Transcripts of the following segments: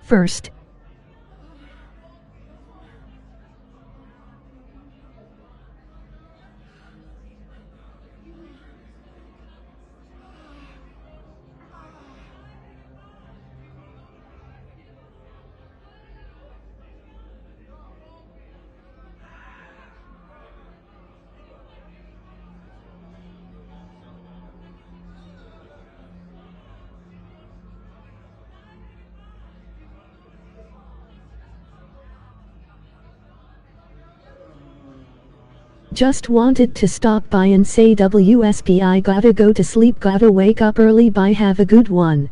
First. Just wanted to stop by and say WSP, I gotta go to sleep, gotta wake up early, bye, have a good one.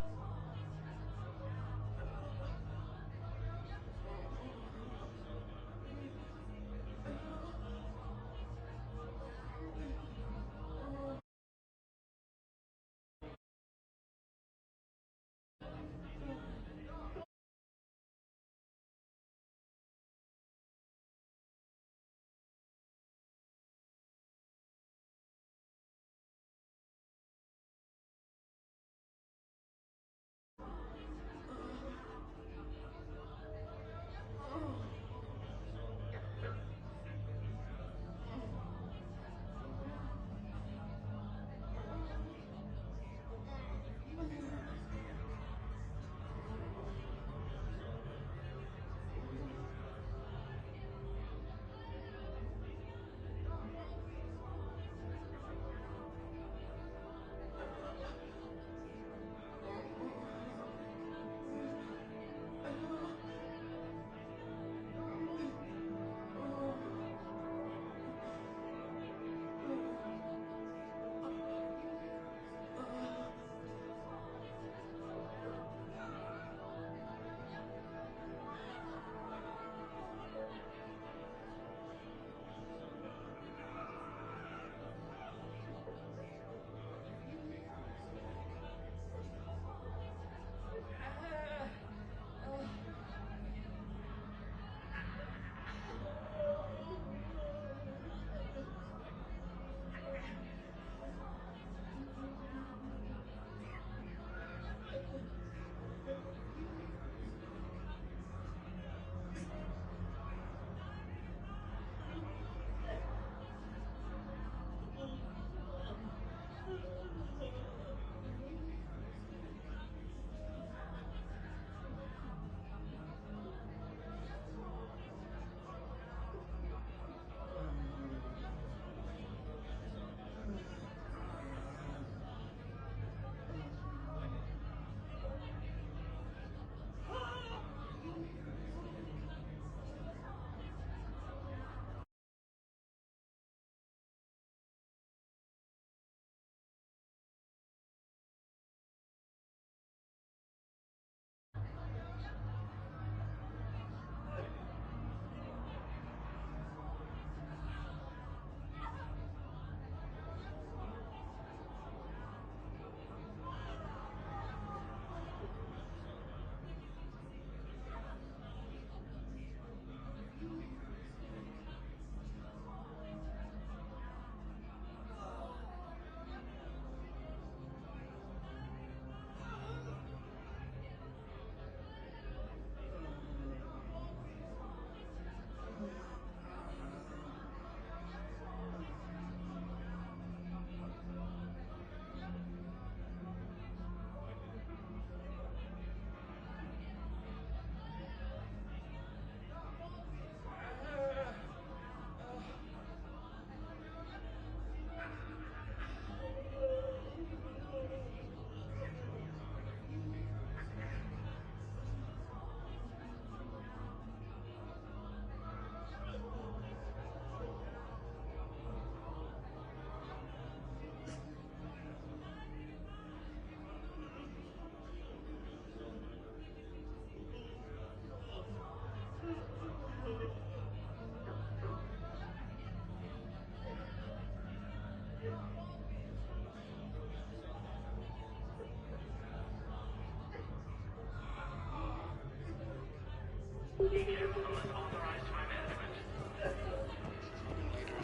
Leaders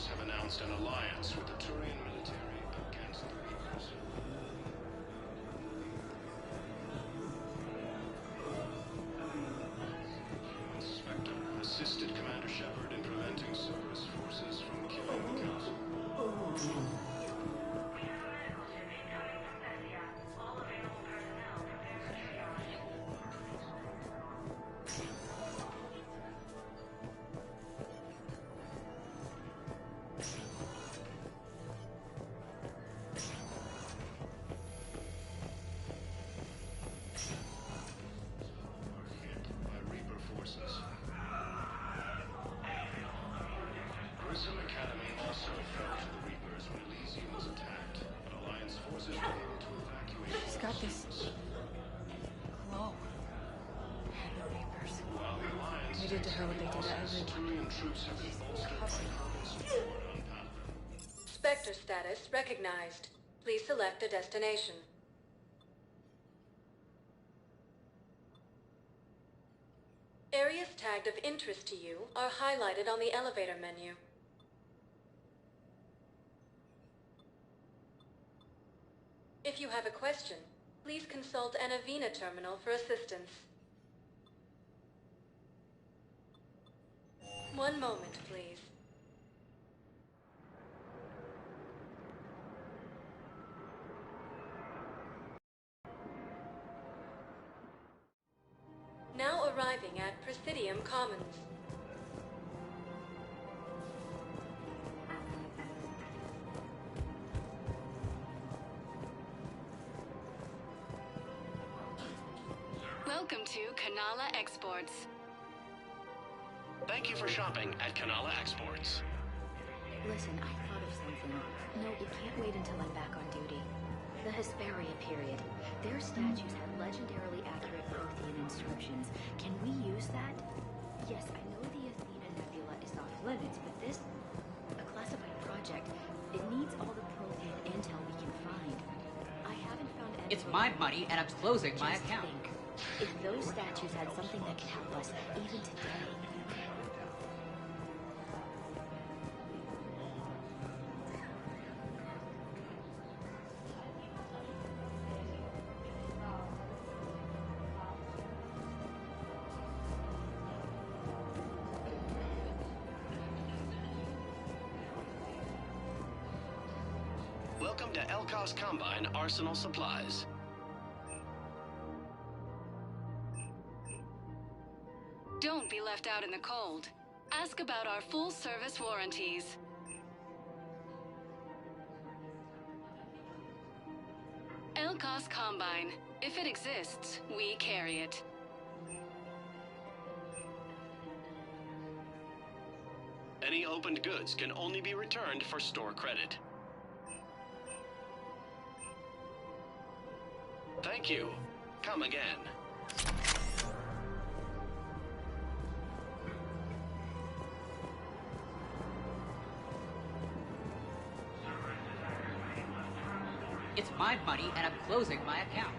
have announced an alliance with the Turian military against the Reapers. did to her what they did to everyone. Turian troops have repulsed the train movements around Pathfinder. Spectre status recognized. Please select a destination. Areas tagged of interest to you are highlighted on the elevator menu. If you have a question, please consult an Avena terminal for assistance. One moment, please. Now arriving at Presidium Commons. Welcome to Kanala Exports. Thank you for shopping at Kanala Exports. Listen, I thought of something. No, it can't wait until I'm back on duty. The Hesperia period. Their statues have legendarily accurate Prothean inscriptions. Can we use that? Yes, I know the Athena Nebula is off limits, but this... a classified project. It needs all the Prothean intel we can find. I haven't found any... It's my money, and I'm closing my account. Think. If those statues had something that can help us, even today... Welcome to Elkos Combine Arsenal Supplies. Don't be left out in the cold. Ask about our full-service warranties. Elkos Combine. If it exists, we carry it. Any opened goods can only be returned for store credit. Thank you. Come again. It's my money, and I'm closing my account.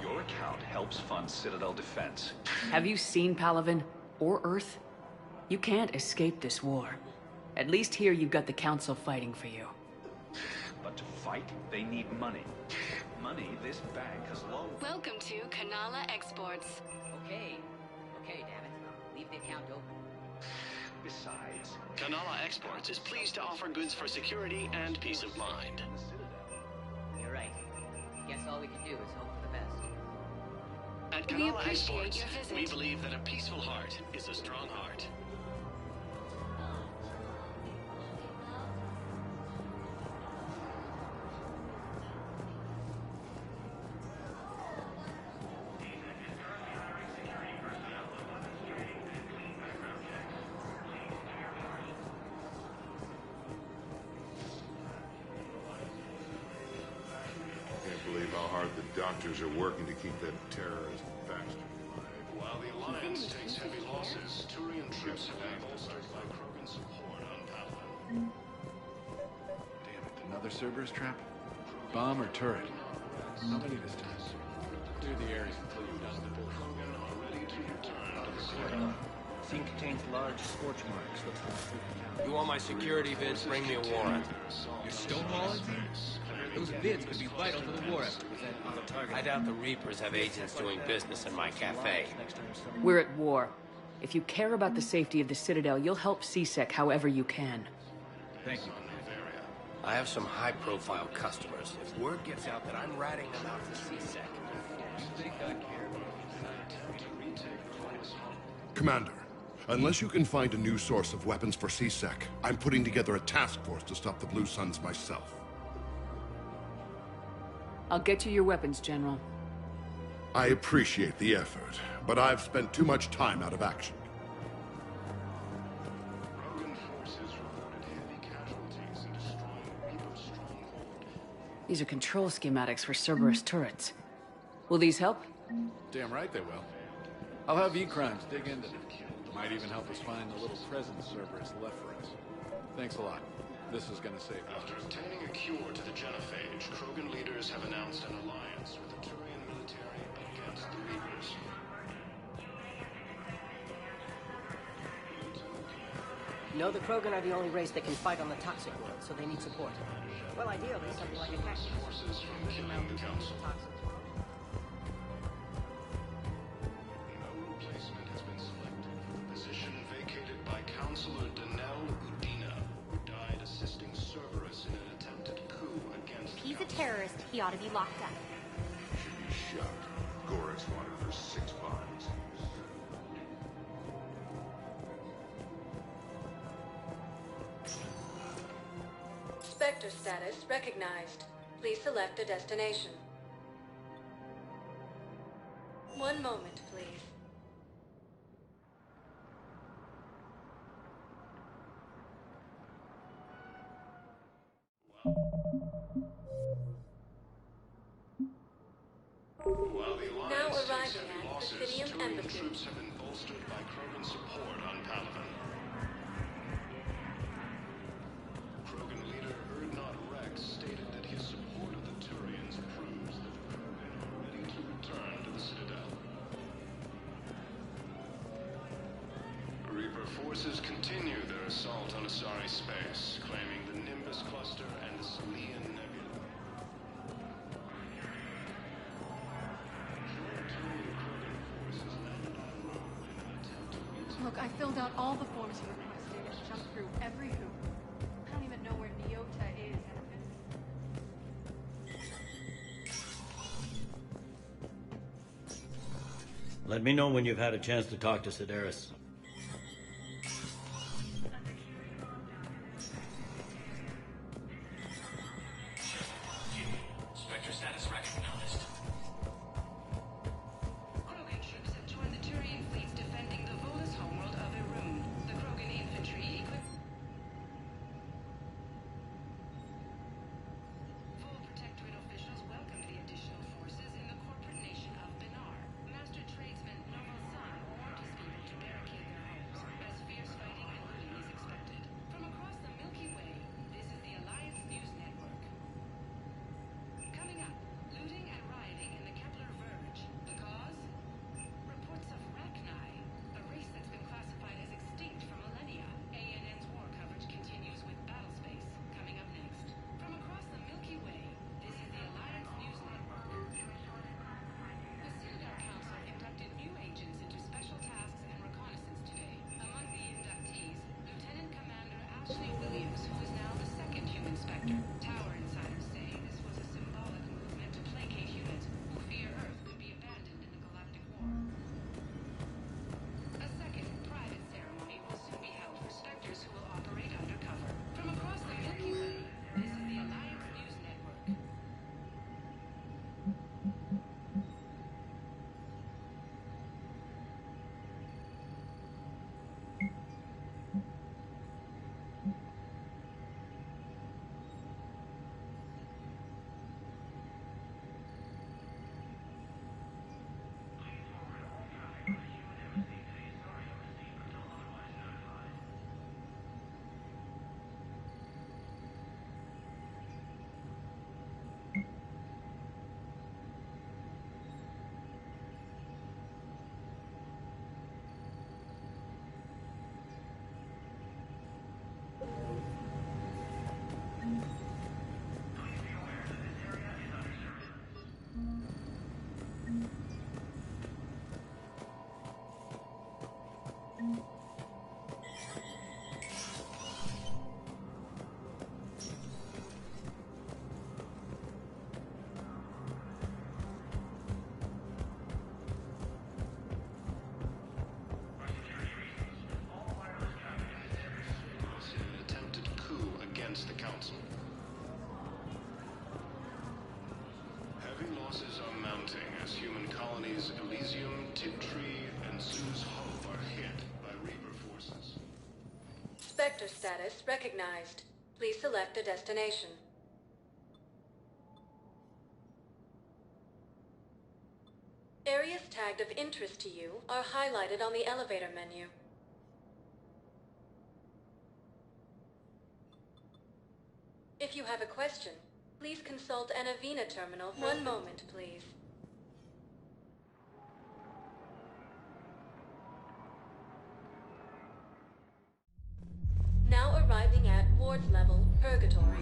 Your account helps fund Citadel defense. Have you seen Palaven? Or Earth? You can't escape this war. At least here you've got the Council fighting for you. But to fight, they need money. Money this bank has loaned. Welcome to Kanala Exports. Okay, damn it. Leave the account open. Besides, Kanala Exports is pleased to offer goods for security and peace of mind. You're right. Guess all we can do is hope for the best. At We Kanala appreciate Exports, your visit. we believe that a peaceful heart is a strong heart. Can't believe how hard the doctors are working to keep that terrorist bastard alive. While the Alliance takes heavy losses, Turian troops have been bolstered by Krogan's support on Pathfinder. Damn it, another Cerberus trap? Bomb or turret? How many this time? Clear the area. Krogan are ready to return to the Citadel. Scene contains large scorch marks. You want my security vids? Bring me a warrant. You're stonewalling? Those vids could be vital to the war effort. I doubt the Reapers have agents doing business in my cafe. We're at war. If you care about the safety of the Citadel, you'll help CSEC however you can. Thank you. I have some high-profile customers. If word gets out that I'm ratting them out to CSEC... You think I care? Commander, unless you can find a new source of weapons for CSEC, I'm putting together a task force to stop the Blue Suns myself. I'll get you your weapons, General. I appreciate the effort, but I've spent too much time out of action. Krogan forces reported heavy casualties in destroying Reaper stronghold. These are control schematics for Cerberus turrets. Will these help? Damn right they will. I'll have E-Crimes dig into them. Might even help us find the little present Cerberus left for us. Thanks a lot. This is gonna save lives. After obtaining a cure to the genophage, Krogan leaders have announced an alliance with the Turian military against the Reapers. No, the Krogan are the only race that can fight on the toxic world, so they need support. Well, ideally, something like a cactus. Forces from killing the council. No replacement has been selected for the position vacated by Councilor Danelle Udina, who died assisting Cerberus in an attempted coup against If he's a terrorist, he ought to be locked up. Should be shot. Gorex wanted for 6 bodies. Spectre status recognized. Please select a destination. One moment, please. While the Alliance Now takes arriving heavy at losses, Presidium Turian Embassy. troops have been bolstered by Krogan support on Palaven. Krogan leader Erdnot Rex stated that his support of the Turians proves that the Krogan are ready to return to the Citadel. Reaper forces continue their assault on Asari space, claiming the Nimbus cluster and the Salian Nebula. Look, I filled out all the forms you requested and jumped through every hoop. I don't even know where Neota is. Let me know when you've had a chance to talk to Sedaris. Spectre status recognized. Krogan troops have joined the Turian fleets defending the Volus homeworld of Irun. The Krogan infantry equipped. Full Protectorate officials welcomed the additional forces in the corporate nation of Benar. Master tradesman Novosan warned his people to barricade their homes, as fierce fighting and looting is expected. From across the Milky Way, this is the Alliance News Network. Coming up, looting and rioting in the Kepler Verge. The cause? Reports of Rachni, a race that's been classified as extinct for millennia. ANN's war coverage continues with Battlespace, coming up next. From across the Milky Way, this is the Alliance News Network. The Citadel Council inducted new agents into special tasks and reconnaissance today. Among the inductees, Lieutenant Commander Ashley Williams, who is now the second human Spectre. Tower insiders say this was a symbolic movement to placate humans who fear Earth could be abandoned in the galactic war. A second, private ceremony will soon be held for Spectres who will operate undercover. From across the Milky Way, this is the Alliance News Network. In an attempted coup against the Council. Heavy losses are mounting as human colonies Elysium, Tiptree, and Sue's Hope are hit by Reaper forces. Spectre status recognized. Please select a destination. Areas tagged of interest to you are highlighted on the elevator menu. If you have a question, please consult an Avena terminal. One moment, please. Now arriving at ward level, Purgatory.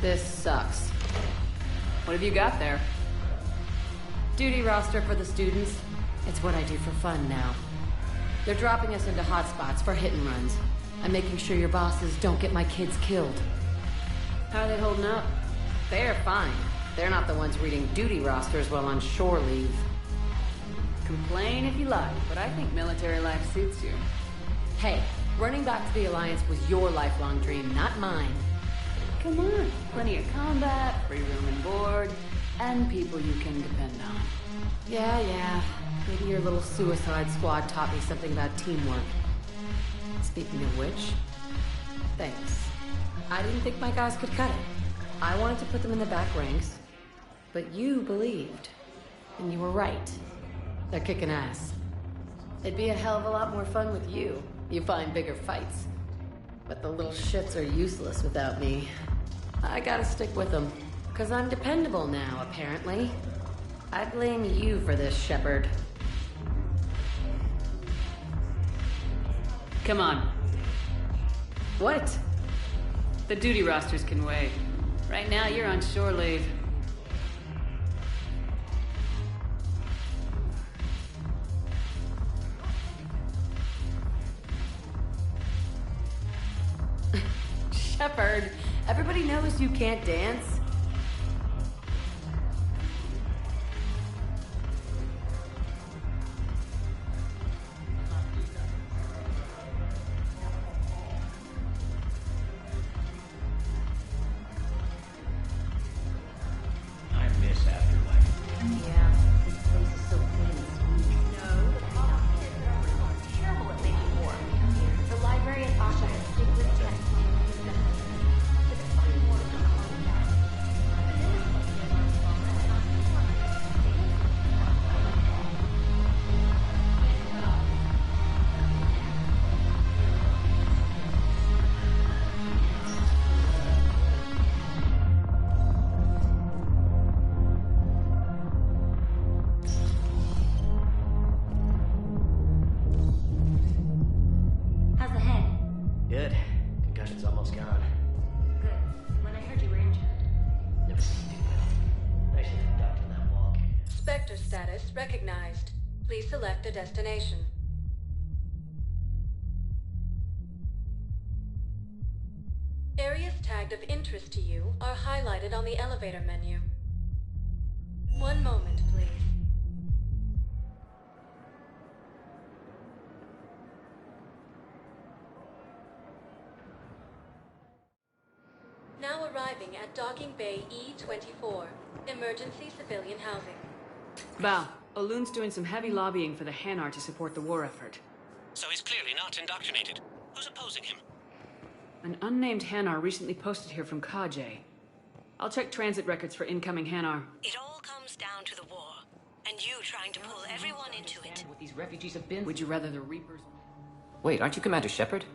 This sucks. What have you got there? Duty roster for the students. It's what I do for fun now. They're dropping us into hotspots for hit and runs. I'm making sure your bosses don't get my kids killed. How are they holding up? They're fine. They're not the ones reading duty rosters while on shore leave. Complain if you like, but I think military life suits you. Hey, running back to the Alliance was your lifelong dream, not mine. Come on, plenty of combat, free room and board, and people you can depend on. Yeah. Maybe your little suicide squad taught me something about teamwork. Speaking of which, thanks. I didn't think my guys could cut it. I wanted to put them in the back ranks, but you believed. And you were right. They're kicking ass. It'd be a hell of a lot more fun with you. You find bigger fights. But the little shits are useless without me. I gotta stick with them. 'Cause I'm dependable now, apparently. I blame you for this, Shepard. Come on. What? The duty rosters can wait. Right now, you're on shore leave. Shepard, everybody knows you can't dance. I miss Afterlife. Yeah, this place is so clean and sweet. No, the problem is that everyone is terrible at making war. The library at Asha has secret tests. How's the head? Good. Concussion's almost gone. Good. When I heard you were injured. It was stupid. I should have ducked in that wall. Spectre status recognized. Please select a destination. Areas tagged of interest to you are highlighted on the elevator menu. One moment, please. Now arriving at Docking Bay E-24, emergency civilian housing. Val, Olun's doing some heavy lobbying for the Hanar to support the war effort. So he's clearly not indoctrinated. Who's opposing him? An unnamed Hanar recently posted here from Kajay. I'll check transit records for incoming Hanar. It all comes down to the war, and you trying to pull everyone into it. What these refugees have been? Would you rather the Reapers... Wait, aren't you Commander Shepard?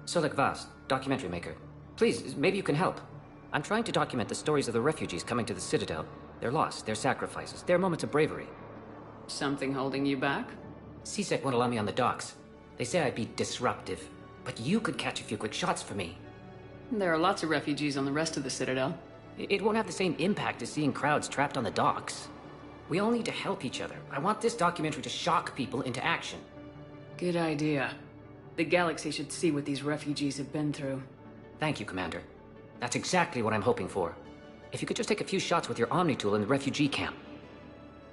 Solek Vaz, documentary maker. Please, maybe you can help. I'm trying to document the stories of the refugees coming to the Citadel. Their loss, their sacrifices, their moments of bravery. Something holding you back? CSEC won't allow me on the docks. They say I'd be disruptive. But you could catch a few quick shots for me. There are lots of refugees on the rest of the Citadel. It won't have the same impact as seeing crowds trapped on the docks. We all need to help each other. I want this documentary to shock people into action. Good idea. The galaxy should see what these refugees have been through. Thank you, Commander. That's exactly what I'm hoping for. If you could just take a few shots with your Omni tool in the refugee camp.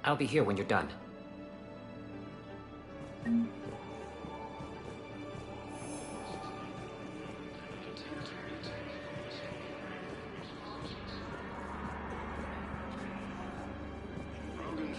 I'll be here when you're done. Krogan's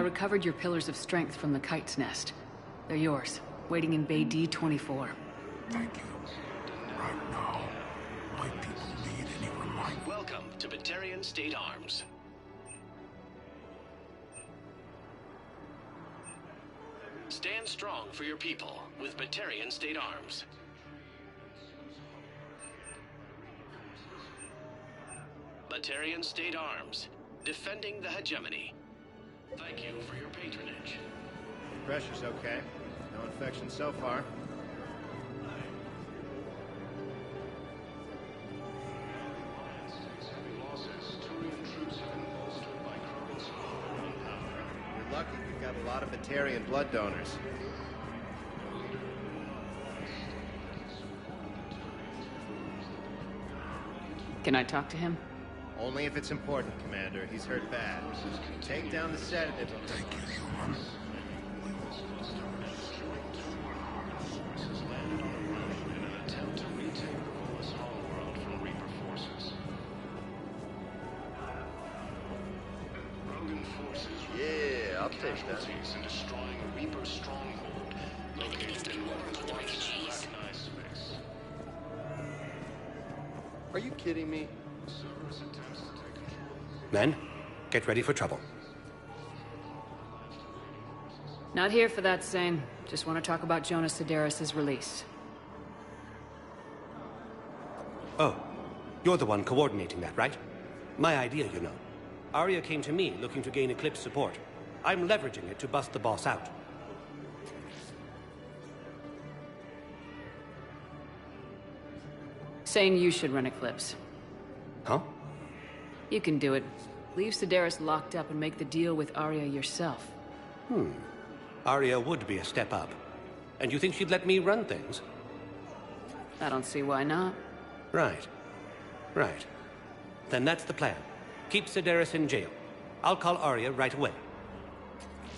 recovered your pillars of strength from the kite's nest. They're yours, waiting in Bay D-24. Thank you. Right now, my people need any reminder. Welcome to Batarian State Arms. Stand strong for your people with Batarian State Arms. Batarian State Arms, defending the hegemony. Thank you for your patronage. Pressure's okay. No infection so far. You're lucky we've got a lot of Batarian blood donors. Can I talk to him? Only if it's important, Commander. He's hurt bad. Take down the sedative. Thank you, human. Yeah, I'll take that. In destroying Reaper's stronghold, located in Weapons Watch's recognized space. Are you kidding me? Cerberus attempts to take control. Men, get ready for trouble. Not here for that, Zane. Just want to talk about Jonas Sedaris' release. Oh, you're the one coordinating that, right? My idea, you know. Arya came to me looking to gain Eclipse support. I'm leveraging it to bust the boss out. Saying you should run Eclipse. Huh? You can do it. Leave Sedaris locked up and make the deal with Arya yourself. Arya would be a step up. And you think she'd let me run things? I don't see why not. Right. Right. Then that's the plan. Keep Sedaris in jail. I'll call Arya right away.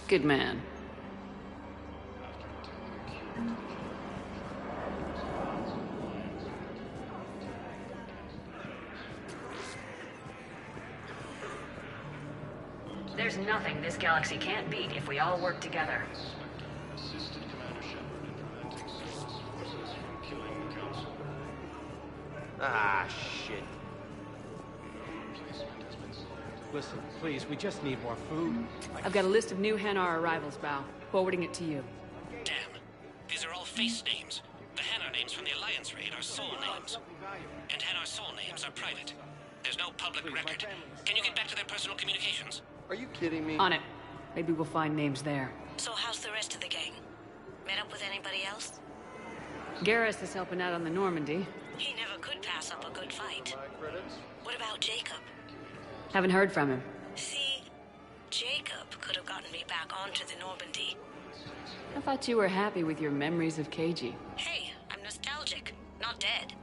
Good man. There's nothing this galaxy can't beat if we all work together. Assisted Commander Shepard in preventing Cerberus forces from killing the Council. Ah, shit. No replacement has been selected. Listen, please, we just need more food. I've got a list of new Hanar arrivals, Bao. Forwarding it to you. Damn. These are all face names. The Hanar names from the Alliance raid are soul names. And Hanar soul names are private. There's no public record. Can you get back to their personal communications? Are you kidding me? On it. Maybe we'll find names there. So how's the rest of the gang? Met up with anybody else? Garrus is helping out on the Normandy. He never could pass up a good fight. What about Jacob? Haven't heard from him. See, Jacob could have gotten me back onto the Normandy. I thought you were happy with your memories of KG. Hey, I'm nostalgic, not dead.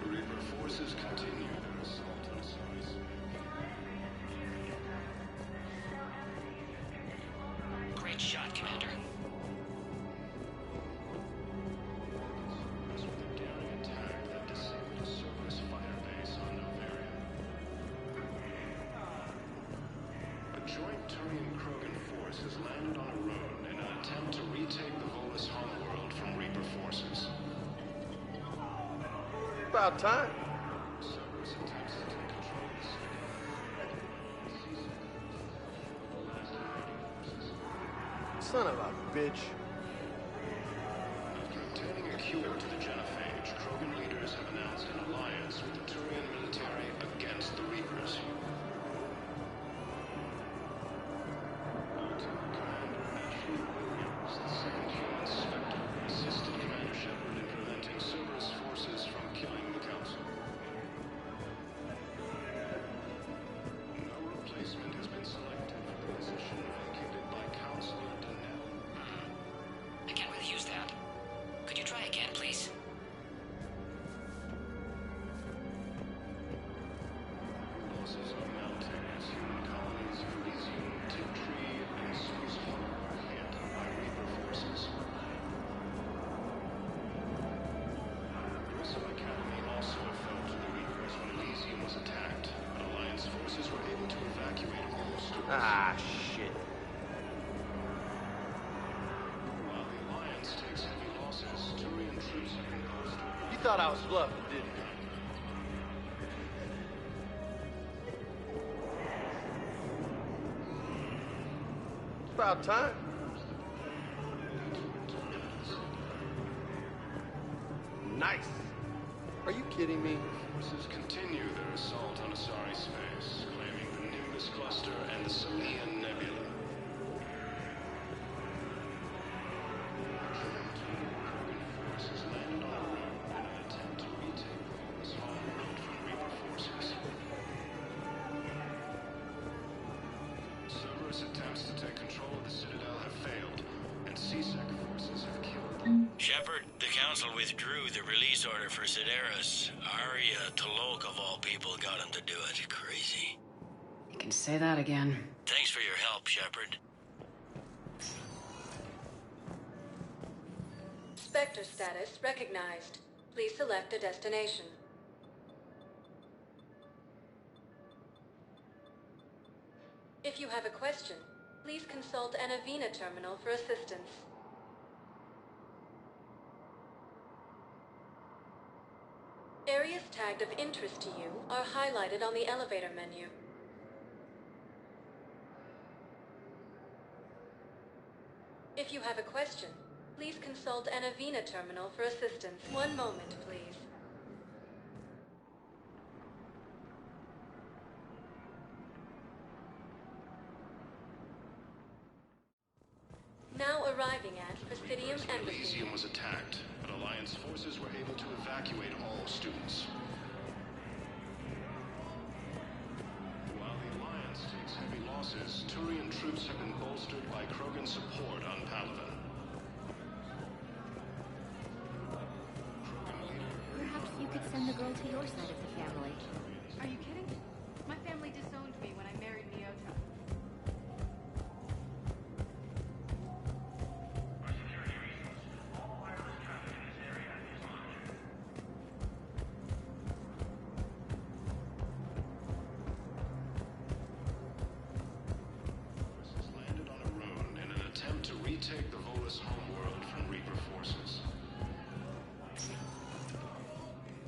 Reaper forces continue their assault on Ceres. Great shot, Commander. With a daring attack that disabled a Cerberus fire base on Novaria. A joint Turian-Krogan force has landed on a road in an attempt to retake the Volus homeworld from Reaper forces. About time. Cerberus attempts to take control of the city. Son of a bitch. After obtaining a cure to the genophage, Krogan leaders have announced an alliance with the Turian military against the Reapers. Lieutenant Commander Ashley Williams, the second human Spectre, assisted Commander Shepard in preventing Cerberus forces from killing the Council. No replacement has been selected for the position vacated by Counselor Donnell. I can't really use that. Could you try again, please? Losses are Ah, shit. While the Alliance takes heavy losses, Turian troops have been posted. You thought I was bluffing, didn't you? It's about time. Nice. Are you kidding me? Forces continue their assault on Asari space, claiming the Nimbus cluster and the Salian Nebula. Forces landed on Rome in an attempt to retake the Volus homeworld from Reaper forces. Cerberus attempts to take control of the Citadel have failed, and C-Sec forces have killed. Shepard, the Council withdrew the release order for Sedaris. Arya Talok, of all people, got him to do it. Crazy. You can say that again. Thanks for your help, Shepard. Spectre status recognized. Please select a destination. If you have a question, please consult an Avena terminal for assistance. Areas tagged of interest to you are highlighted on the elevator menu. If you have a question, please consult an Avena terminal for assistance. One moment, please. Now arriving at Presidium Embassy. Elysium was attacked, but Alliance forces were able to evacuate all students. While the Alliance takes heavy losses, Turian troops have been bolstered by Krogan support on Palaven. Perhaps you could send the girl to your side of the family. Are you kidding? My family disowned me when I married Nyota. Retake the Volus homeworld from Reaper forces.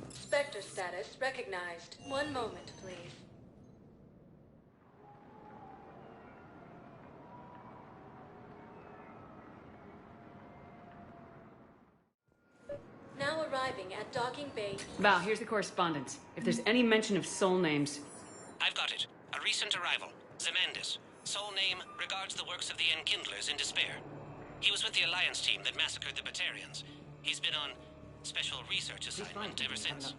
Spectre status recognized. One moment, please. Now arriving at docking bay. Val, here's the correspondence. If there's any mention of soul names... I've got it. A recent arrival. Zemandis. Soul name regards the works of the Enkindlers in despair. He was with the Alliance team that massacred the Batarians. He's been on special research assignment ever since.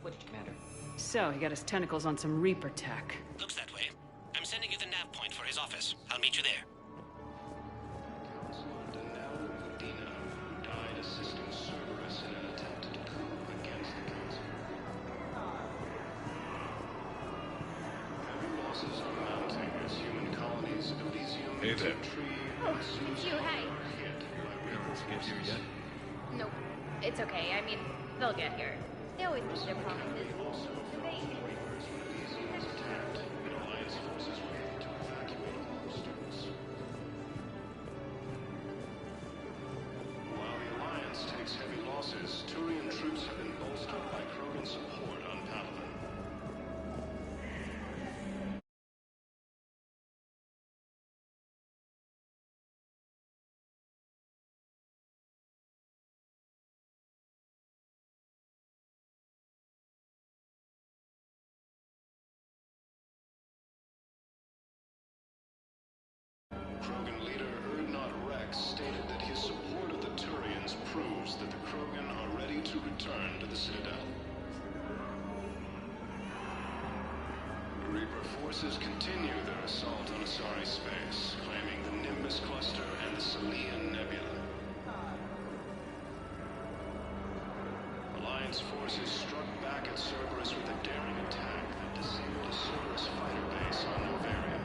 So, he got his tentacles on some Reaper tech. Looks that way. I'm sending you the nav point for his office. I'll meet you there. Counselor Denel Udina, who died assisting Cerberus in an attempted coup against the Council. Heavy losses are mounting as human colonies of Elysium, Hey there. Oh, it's you, hey. Parents get here yet? Nope. It's okay. I mean, they'll get here. They always keep their promises. While the Alliance takes heavy losses, Turian troops have been bolstered by Krogan support on Palaven. Krogan leader Urdnot Rex stated that his support of the Turians proves that the Krogan are ready to return to the Citadel. Reaper forces continue their assault on Asari space, claiming the Nimbus cluster and the Salian Nebula. Alliance forces struck back at Cerberus with a daring attack that disabled a Cerberus fighter base on Novaria.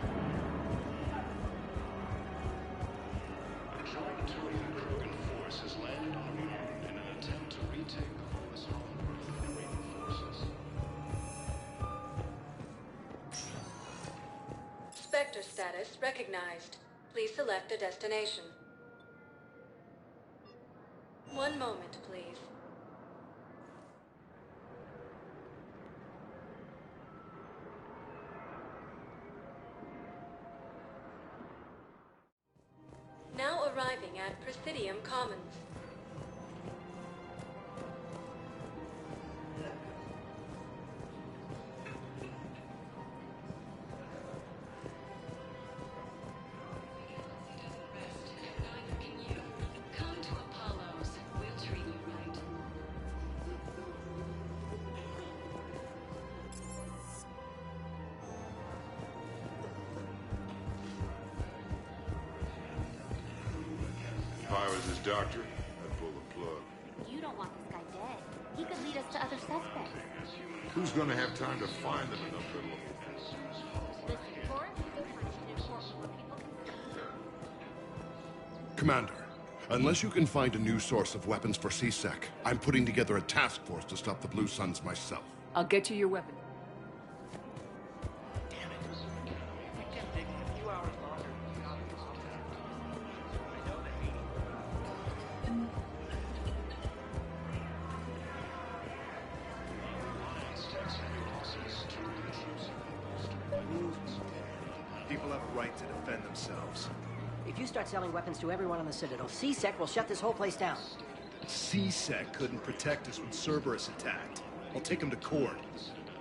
A joint Turian Krogan force has landed on a moon in an attempt to retake the Volus homeworld from Reaper forces. Spectre status recognized. Please select a destination. One moment, please. Now arriving at Presidium Commons. Come to Apollo's. We'll treat you right. If I was his doctor, I'd pull the plug. You don't want this guy dead. He could lead us to other suspects. Who's gonna have time to find them in the middle of Listen, Florence is trying to inform more people. Commander, unless you can find a new source of weapons for C-Sec, I'm putting together a task force to stop the Blue Suns myself. I'll get you your weapon. People have a right to defend themselves. If you start selling weapons to everyone on the Citadel, C-Sec will shut this whole place down. C-Sec couldn't protect us when Cerberus attacked. I'll take them to court.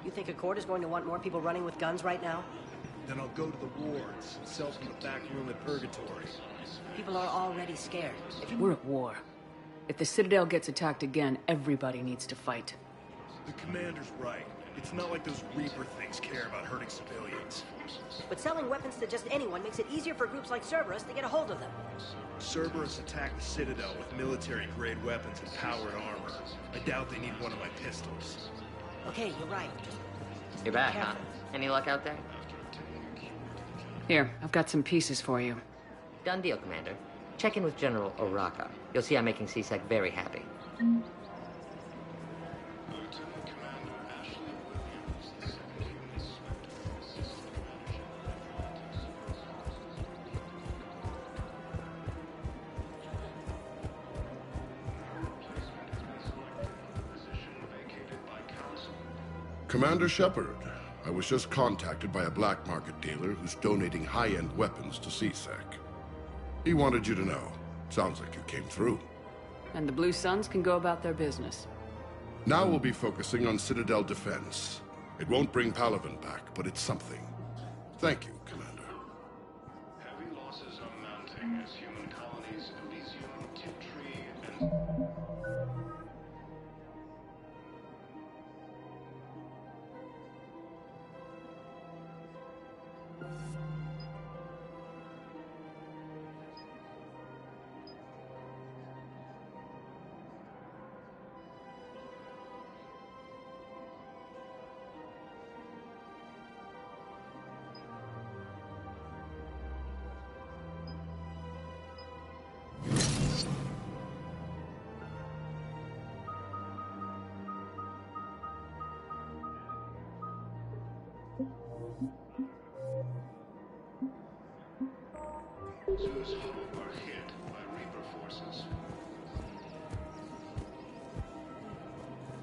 You think a court is going to want more people running with guns right now? Then I'll go to the wards and sell from the back room at Purgatory. People are already scared. We're at war. If the Citadel gets attacked again, everybody needs to fight. The commander's right. It's not like those Reaper things care about hurting civilians. But selling weapons to just anyone makes it easier for groups like Cerberus to get a hold of them. Cerberus attacked the Citadel with military-grade weapons and powered armor. I doubt they need one of my pistols. Okay, you're right. Just You're back, huh? Any luck out there? Here, I've got some pieces for you. Done deal, Commander. Check in with General Oraka. You'll see I'm making C-Sec very happy. Commander Shepard, I was just contacted by a black market dealer who's donating high-end weapons to C-Sec. He wanted you to know. Sounds like you came through. And the Blue Suns can go about their business. Now we'll be focusing on Citadel defense. It won't bring Palavin back, but it's something. Thank you, Commander. Heavy losses are mounting as human colonies Elysium, Tiptree, and... Zeus Hope are hit by Reaper forces.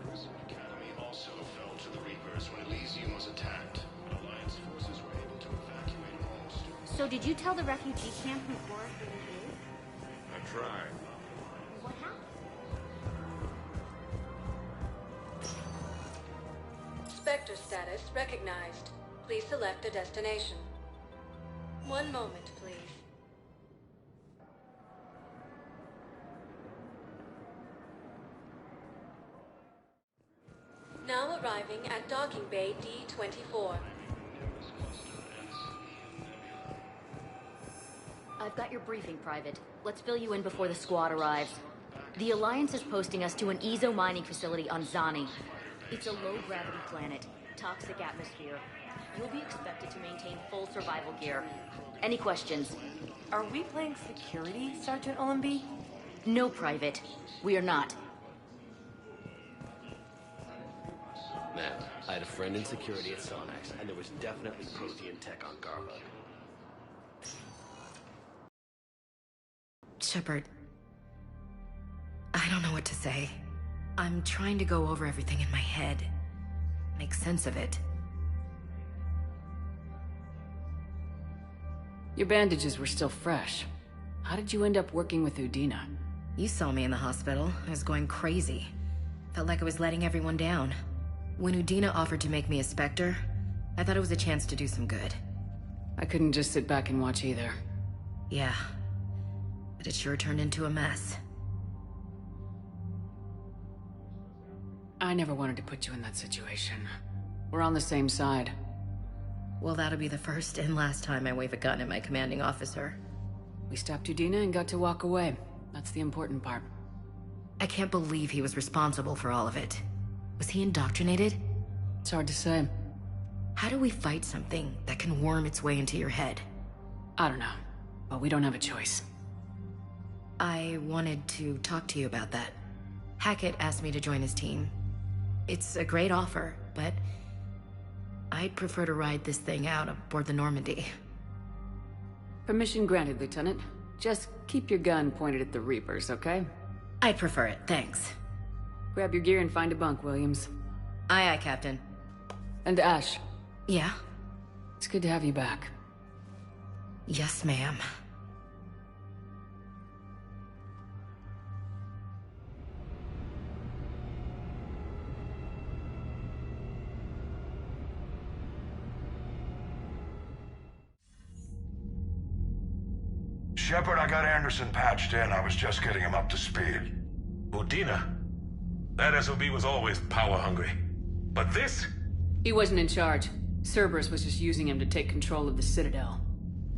Crescent Academy also fell to the Reapers when Elysium was attacked. Alliance forces were able to evacuate all students. So did you tell the refugee camp who Boris really is? I tried. What happened? Spectre status recognized. Please select a destination. One moment, please. Now arriving at Docking Bay D-24. I've got your briefing, Private. Let's fill you in before the squad arrives. The Alliance is posting us to an Ezo mining facility on Zani. It's a low-gravity planet, toxic atmosphere. You'll be expected to maintain full survival gear. Any questions? Are we playing security, Sergeant Olenby? No, Private. We are not. Man, I had a friend in security at Sonax, and there was definitely Prothean tech on Garva. Shepard, I don't know what to say. I'm trying to go over everything in my head. Make sense of it. Your bandages were still fresh. How did you end up working with Udina? You saw me in the hospital. I was going crazy. Felt like I was letting everyone down. When Udina offered to make me a Spectre, I thought it was a chance to do some good. I couldn't just sit back and watch either. Yeah. But it sure turned into a mess. I never wanted to put you in that situation. We're on the same side. Well, that'll be the first and last time I wave a gun at my commanding officer. We stopped Udina and got to walk away. That's the important part. I can't believe he was responsible for all of it. Was he indoctrinated? It's hard to say. How do we fight something that can worm its way into your head? I don't know, but we don't have a choice. I wanted to talk to you about that. Hackett asked me to join his team. It's a great offer, but I'd prefer to ride this thing out aboard the Normandy. Permission granted, Lieutenant. Just keep your gun pointed at the Reapers, okay? I'd prefer it, thanks. Grab your gear and find a bunk, Williams. Aye, aye, Captain. And Ash. Yeah? It's good to have you back. Yes, ma'am. Shepard, I got Anderson patched in. I was just getting him up to speed. Udina? That SOB was always power-hungry. But this? He wasn't in charge. Cerberus was just using him to take control of the Citadel.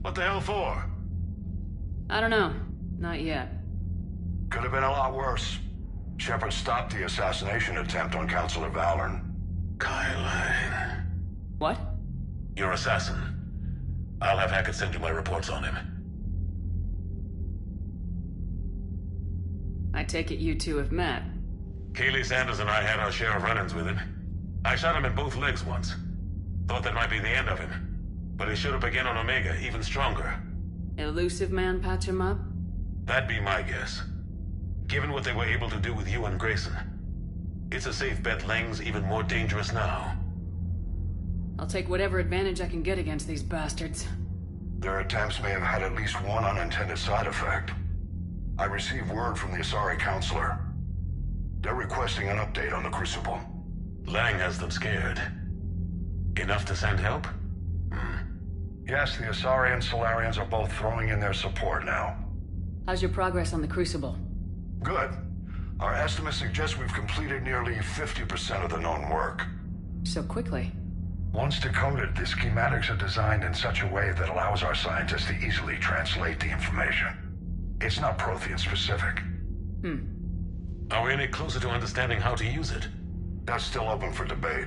What the hell for? I don't know. Not yet. Could have been a lot worse. Shepard stopped the assassination attempt on Councilor Valorn. Kylan. What? Your assassin. I'll have Hackett send you my reports on him. I take it you two have met. Kaylee Sanders and I had our share of run-ins with him. I shot him in both legs once. Thought that might be the end of him. But he showed up again on Omega, even stronger. Elusive man patch him up? That'd be my guess. Given what they were able to do with you and Grayson. It's a safe bet Lang's even more dangerous now. I'll take whatever advantage I can get against these bastards. Their attempts may have had at least one unintended side effect. I received word from the Asari Counselor. They're requesting an update on the Crucible. Lang has them scared. Enough to send help? Yes, the Asari and Solarians are both throwing in their support now. How's your progress on the Crucible? Good. Our estimates suggest we've completed nearly 50% of the known work. So quickly? Once decoded, the schematics are designed in such a way that allows our scientists to easily translate the information. It's not Prothean specific. Are we any closer to understanding how to use it? That's still open for debate.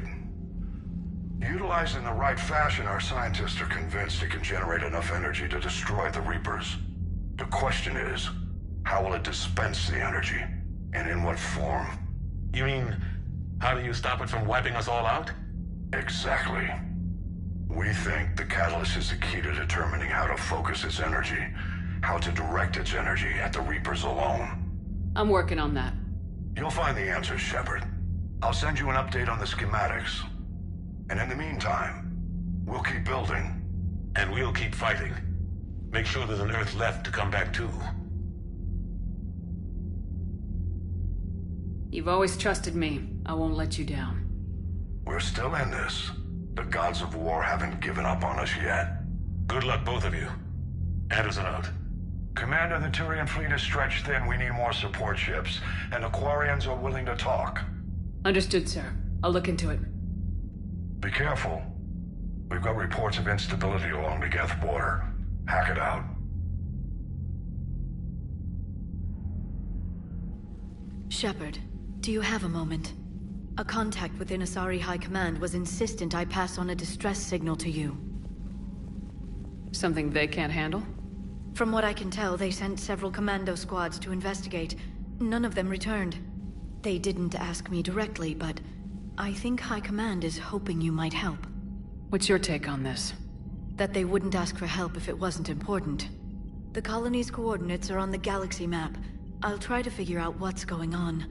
Utilized in the right fashion, our scientists are convinced it can generate enough energy to destroy the Reapers. The question is, how will it dispense the energy? And in what form? You mean, how do you stop it from wiping us all out? Exactly. We think the catalyst is the key to determining how to focus its energy, how to direct its energy at the Reapers alone. I'm working on that. You'll find the answers, Shepard. I'll send you an update on the schematics. And in the meantime, we'll keep building. And we'll keep fighting. Make sure there's an Earth left to come back to. You've always trusted me. I won't let you down. We're still in this. The gods of war haven't given up on us yet. Good luck, both of you. Anderson out. Commander, the Turian fleet is stretched thin. We need more support ships. And the Quarians are willing to talk. Understood, sir. I'll look into it. Be careful. We've got reports of instability along the Geth border. Hack it out. Shepard, do you have a moment? A contact within Asari High Command was insistent I pass on a distress signal to you. Something they can't handle? From what I can tell, they sent several commando squads to investigate. None of them returned. They didn't ask me directly, but I think High Command is hoping you might help. What's your take on this? That they wouldn't ask for help if it wasn't important. The colony's coordinates are on the galaxy map. I'll try to figure out what's going on.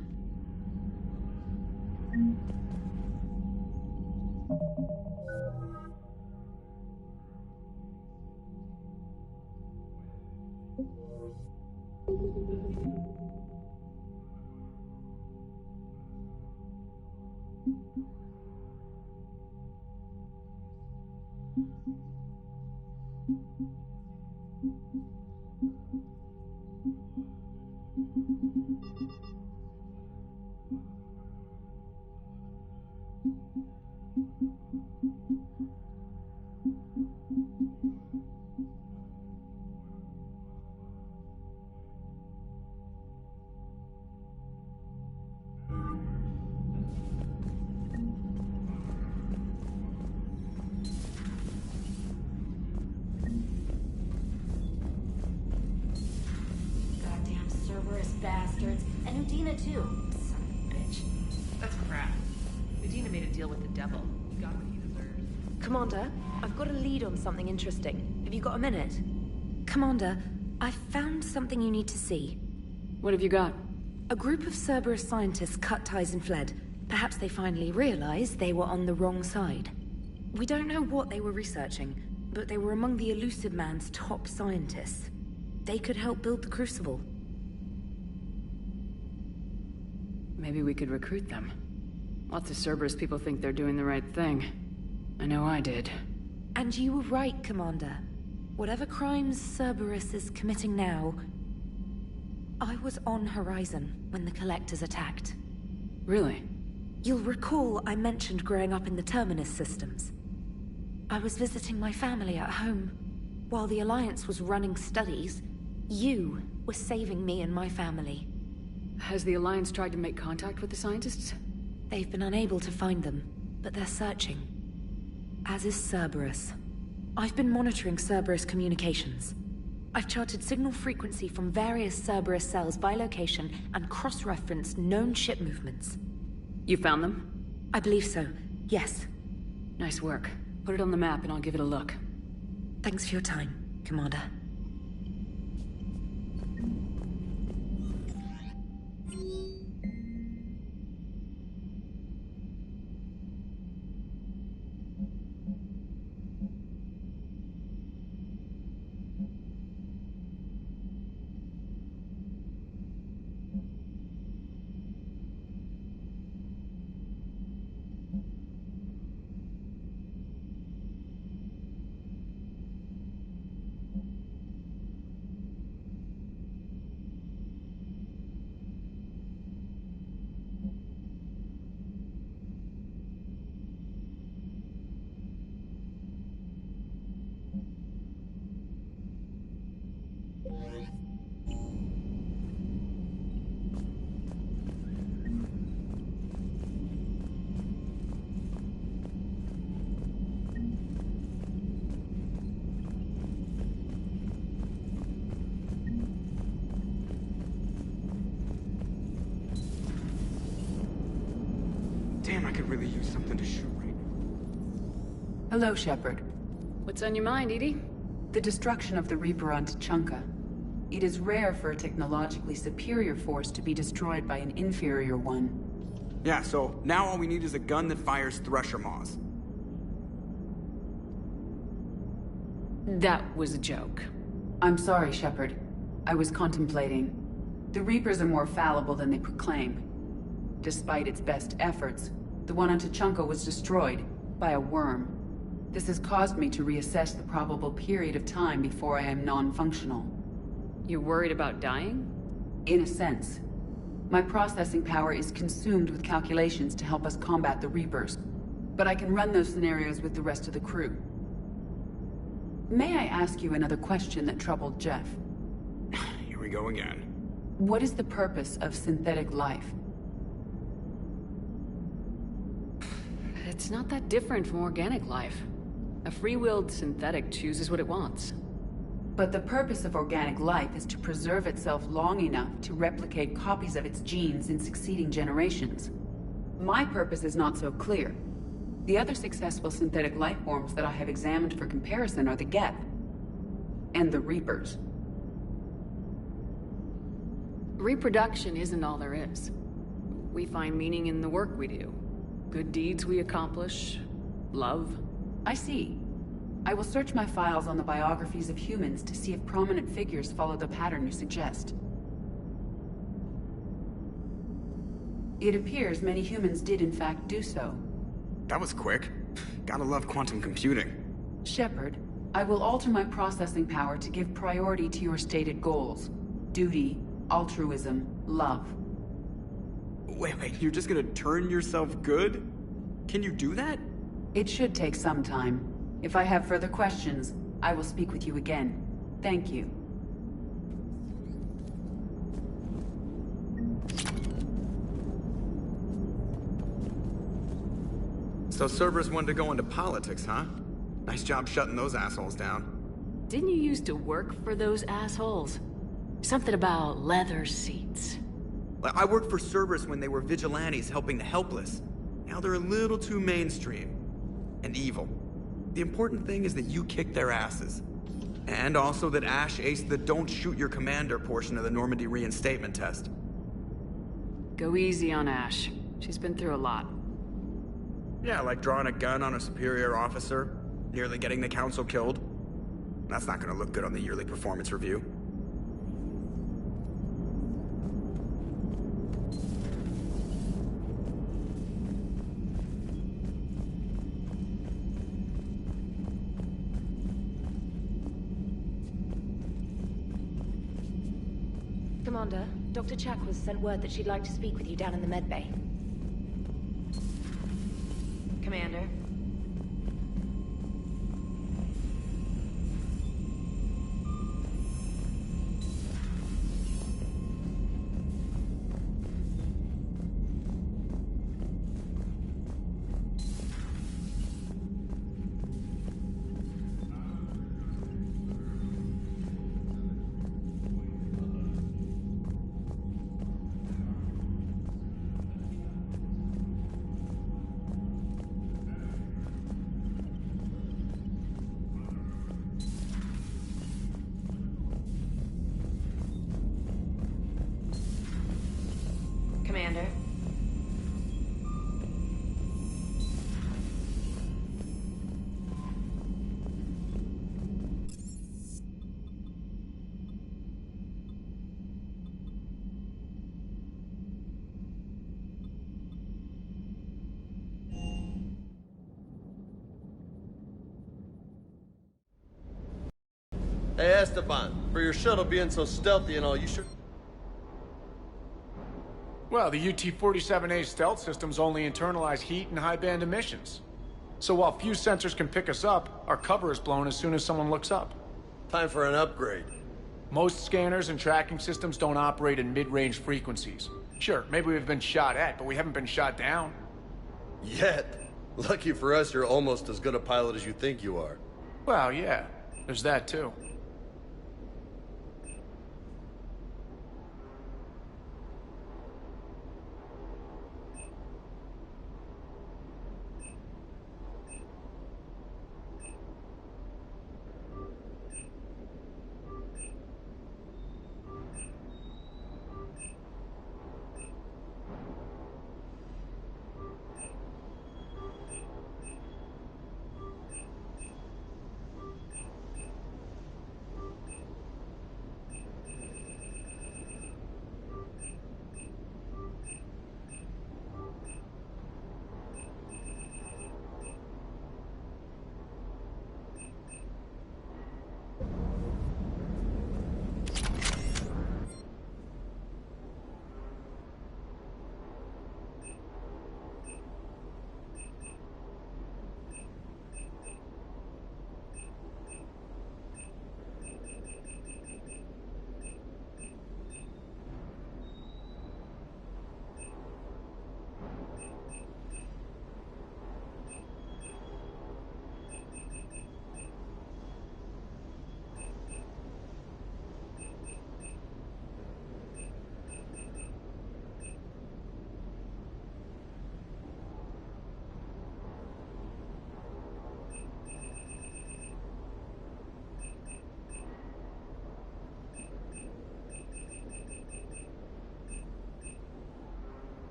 Bastards. And Udina too. Son of a bitch. That's crap. Udina made a deal with the devil. He got what he deserved. Commander, I've got a lead on something interesting. Have you got a minute? Commander, I found something you need to see. What have you got? A group of Cerberus scientists cut ties and fled. Perhaps they finally realized they were on the wrong side. We don't know what they were researching, but they were among the Elusive Man's top scientists. They could help build the Crucible. Maybe we could recruit them. Lots of Cerberus people think they're doing the right thing. I know I did. And you were right, Commander. Whatever crimes Cerberus is committing now, I was on Horizon when the Collectors attacked. Really? You'll recall I mentioned growing up in the Terminus systems. I was visiting my family at home. While the Alliance was running studies, you were saving me and my family. Has the Alliance tried to make contact with the scientists? They've been unable to find them, but they're searching. As is Cerberus. I've been monitoring Cerberus communications. I've charted signal frequency from various Cerberus cells by location and cross-referenced known ship movements. You found them? I believe so, yes. Nice work. Put it on the map and I'll give it a look. Thanks for your time, Commander. Damn, I could really use something to shoot right now. Hello, Shepard. What's on your mind, Edie? The destruction of the Reaper on Tuchanka. It is rare for a technologically superior force to be destroyed by an inferior one. Yeah, so now all we need is a gun that fires Thresher Maws. That was a joke. I'm sorry, Shepard. I was contemplating. The Reapers are more fallible than they proclaim. Despite its best efforts, the one on Tuchanka was destroyed by a worm. This has caused me to reassess the probable period of time before I am non-functional. You're worried about dying? In a sense. My processing power is consumed with calculations to help us combat the Reapers. But I can run those scenarios with the rest of the crew. May I ask you another question that troubled Jeff? Here we go again. What is the purpose of synthetic life? It's not that different from organic life. A free-willed synthetic chooses what it wants. But the purpose of organic life is to preserve itself long enough to replicate copies of its genes in succeeding generations. My purpose is not so clear. The other successful synthetic life forms that I have examined for comparison are the Geth and the Reapers. Reproduction isn't all there is. We find meaning in the work we do. Good deeds we accomplish. Love. I see. I will search my files on the biographies of humans to see if prominent figures follow the pattern you suggest. It appears many humans did in fact do so. That was quick. Gotta love quantum computing. Shepard, I will alter my processing power to give priority to your stated goals. Duty, altruism, love. Wait, you're just gonna turn yourself good? Can you do that? It should take some time. If I have further questions, I will speak with you again. Thank you. So Cerberus wanted to go into politics, huh? Nice job shutting those assholes down. Didn't you used to work for those assholes? Something about leather seats. I worked for Cerberus when they were vigilantes helping the helpless. Now they're a little too mainstream. And evil. The important thing is that you kicked their asses. And also that Ash aced the don't shoot your commander portion of the Normandy reinstatement test. Go easy on Ash. She's been through a lot. Yeah, like drawing a gun on a superior officer, nearly getting the council killed. That's not gonna look good on the yearly performance review. Commander, Dr. Chakwas sent word that she'd like to speak with you down in the medbay. Commander? Commander? Hey, Esteban, for your shuttle being so stealthy and all, you sure? Well, the UT-47A stealth systems only internalize heat and high-band emissions. So while few sensors can pick us up, our cover is blown as soon as someone looks up. Time for an upgrade. Most scanners and tracking systems don't operate in mid-range frequencies. Sure, maybe we've been shot at, but we haven't been shot down. Yet. Lucky for us, you're almost as good a pilot as you think you are. Well, yeah. There's that, too.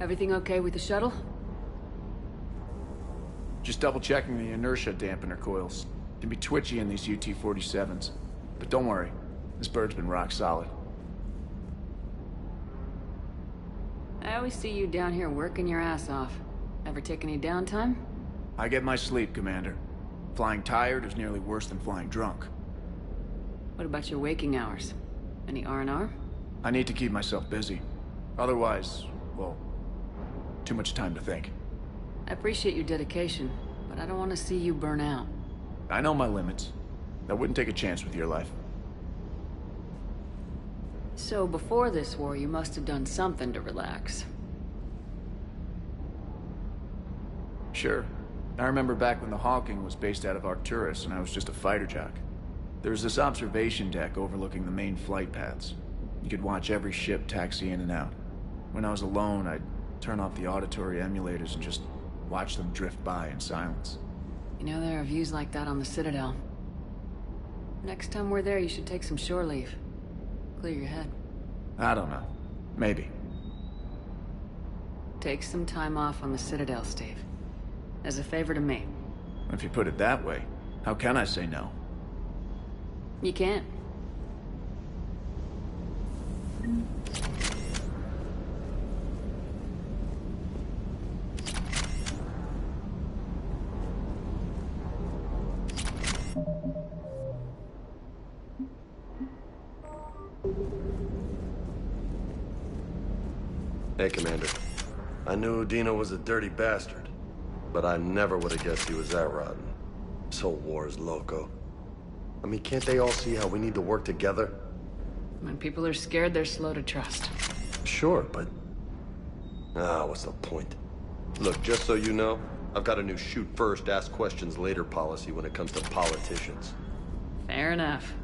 Everything okay with the shuttle? Just double-checking the inertia dampener coils. Can be twitchy in these UT-47s. But don't worry, this bird's been rock solid. I always see you down here working your ass off. Ever take any downtime? I get my sleep, Commander. Flying tired is nearly worse than flying drunk. What about your waking hours? Any R&R? I need to keep myself busy. Otherwise, well, too much time to think. I appreciate your dedication, but I don't want to see you burn out. I know my limits. I wouldn't take a chance with your life. So before this war, you must have done something to relax. Sure. I remember back when the Hawking was based out of Arcturus and I was just a fighter jock. There was this observation deck overlooking the main flight paths. You could watch every ship taxi in and out. When I was alone, I'd turn off the auditory emulators and just watch them drift by in silence. You know, there are views like that on the Citadel. Next time we're there, you should take some shore leave. Clear your head. I don't know. Maybe. Take some time off on the Citadel, Steve. As a favor to me. If you put it that way, how can I say no? You can't. Hey, Commander. I knew Udina was a dirty bastard, but I never would have guessed he was that rotten. This whole war is loco. I mean, can't they all see how we need to work together? When people are scared, they're slow to trust. Sure, but... what's the point? Look, just so you know, I've got a new shoot first, ask questions later policy when it comes to politicians. Fair enough.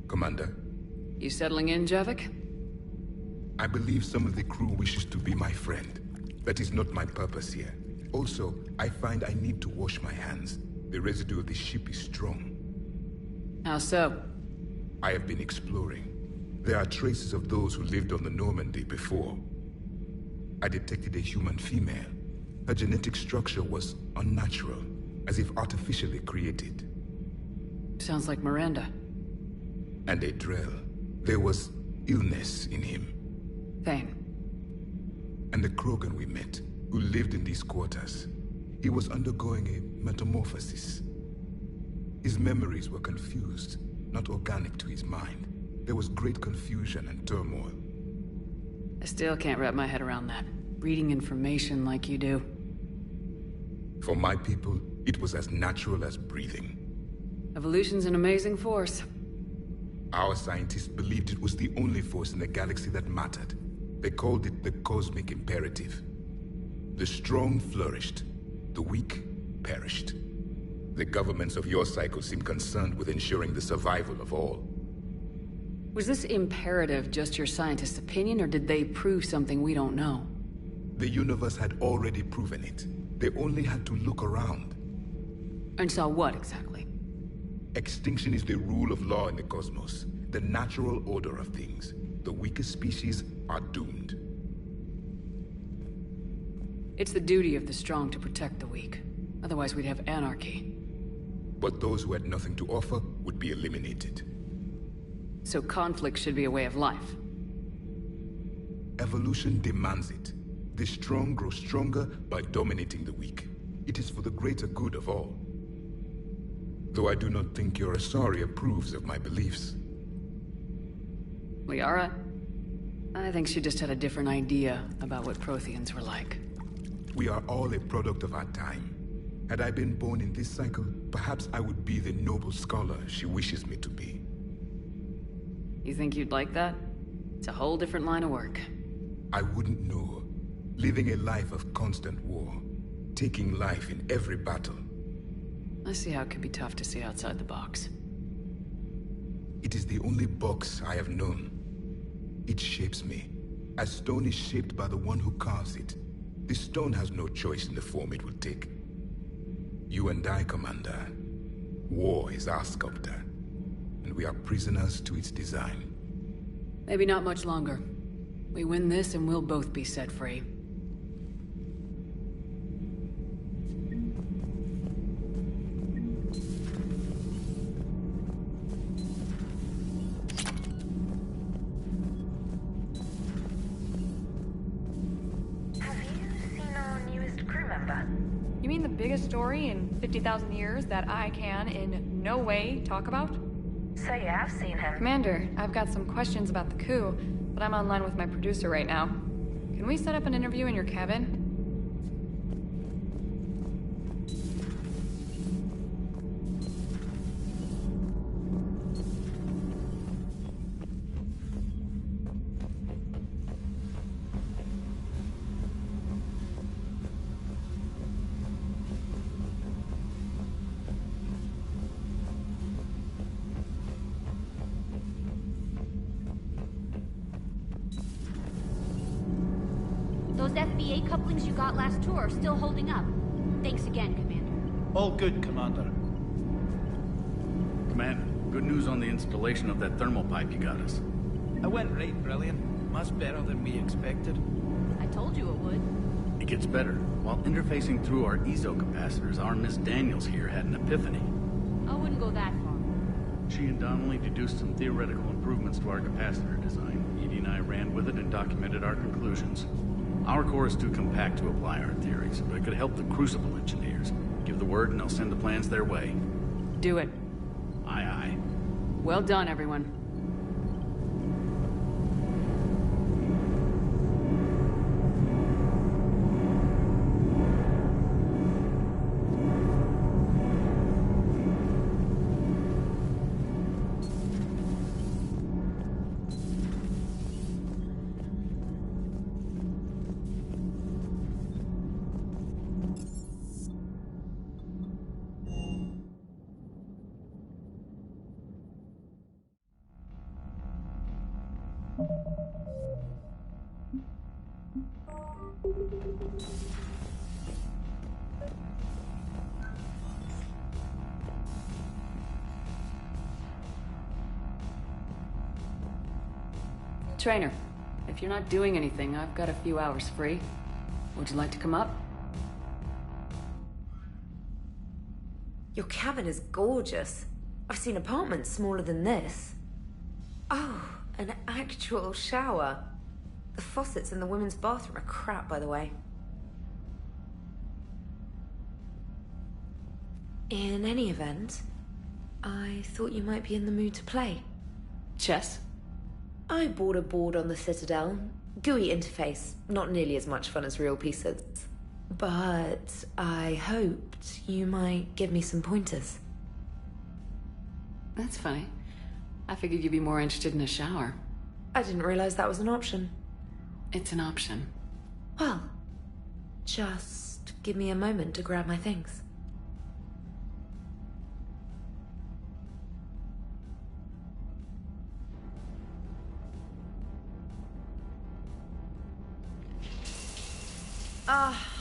Commander. You settling in, Javik? I believe some of the crew wishes to be my friend. That is not my purpose here. Also, I find I need to wash my hands. The residue of the ship is strong. How so? I have been exploring. There are traces of those who lived on the Normandy before. I detected a human female. Her genetic structure was unnatural, as if artificially created. Sounds like Miranda. And a Drell. There was illness in him. Thane. And the Krogan we met, who lived in these quarters. He was undergoing a metamorphosis. His memories were confused, not organic to his mind. There was great confusion and turmoil. I still can't wrap my head around that. Reading information like you do. For my people, it was as natural as breathing. Evolution's an amazing force. Our scientists believed it was the only force in the galaxy that mattered. They called it the cosmic imperative. The strong flourished, the weak perished. The governments of your cycle seem concerned with ensuring the survival of all. Was this imperative just your scientist's opinion, or did they prove something we don't know? The universe had already proven it. They only had to look around. And saw what, exactly? Extinction is the rule of law in the cosmos, the natural order of things. The weakest species are doomed. It's the duty of the strong to protect the weak. Otherwise we'd have anarchy. But those who had nothing to offer would be eliminated. So conflict should be a way of life. Evolution demands it. The strong grow stronger by dominating the weak. It is for the greater good of all. Though I do not think your Asari approves of my beliefs. Liara? I think she just had a different idea about what Protheans were like. We are all a product of our time. Had I been born in this cycle, perhaps I would be the noble scholar she wishes me to be. You think you'd like that? It's a whole different line of work. I wouldn't know. Living a life of constant war. Taking life in every battle. I see how it can be tough to see outside the box. It is the only box I have known. It shapes me, as stone is shaped by the one who carves it. This stone has no choice in the form it will take. You and I, Commander. War is our sculptor, and we are prisoners to its design. Maybe not much longer. We win this and we'll both be set free. You mean the biggest story in 50,000 years that I can in no way talk about? So you have seen him. Commander, I've got some questions about the coup, but I'm online with my producer right now. Can we set up an interview in your cabin? Those FBA couplings you got last tour are still holding up. Thanks again, Commander. All good, Commander. Commander, good news on the installation of that thermal pipe you got us. I went right brilliant. Much better than we expected. I told you it would. It gets better. While interfacing through our ezo capacitors, our Miss Daniels here had an epiphany. I wouldn't go that far. She and Donnelly deduced some theoretical improvements to our capacitor design. Edie and I ran with it and documented our conclusions. Our core is too compact to apply our theories, but it could help the Crucible engineers. Give the word and I'll send the plans their way. Do it. Aye, aye. Well done, everyone. Trainer, if you're not doing anything, I've got a few hours free. Would you like to come up? Your cabin is gorgeous. I've seen apartments smaller than this. Oh, an actual shower. The faucets in the women's bathroom are crap, by the way. In any event, I thought you might be in the mood to play. Chess? I bought a board on the Citadel. GUI interface, not nearly as much fun as real pieces. But I hoped you might give me some pointers. That's funny. I figured you'd be more interested in a shower. I didn't realize that was an option. It's an option. Well, just give me a moment to grab my things.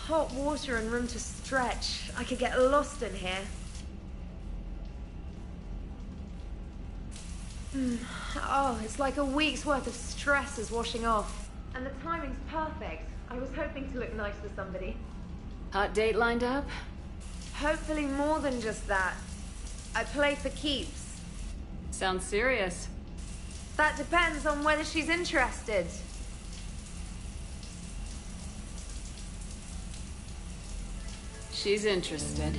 Hot water and room to stretch. I could get lost in here. Oh, it's like a week's worth of stress is washing off. And the timing's perfect. I was hoping to look nice for somebody. Hot date lined up? Hopefully more than just that. I play for keeps. Sounds serious. That depends on whether she's interested. She's interested.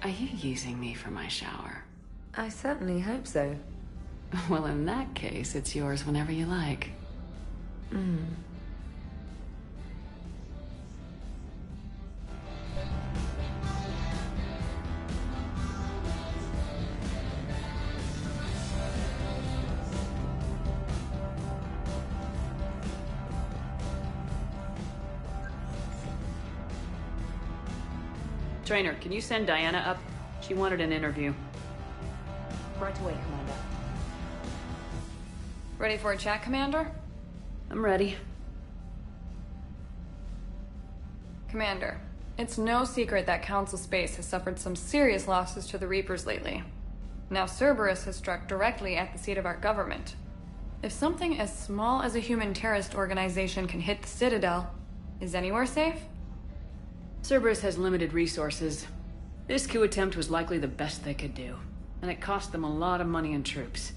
Are you using me for my shower? I certainly hope so. Well, in that case, it's yours whenever you like. Trainer, can you send Diana up? She wanted an interview. Right away, Commander. Ready for a chat, Commander? I'm ready. Commander, it's no secret that Council Space has suffered some serious losses to the Reapers lately. Now Cerberus has struck directly at the seat of our government. If something as small as a human terrorist organization can hit the Citadel, is anywhere safe? Cerberus has limited resources. This coup attempt was likely the best they could do, and it cost them a lot of money and troops.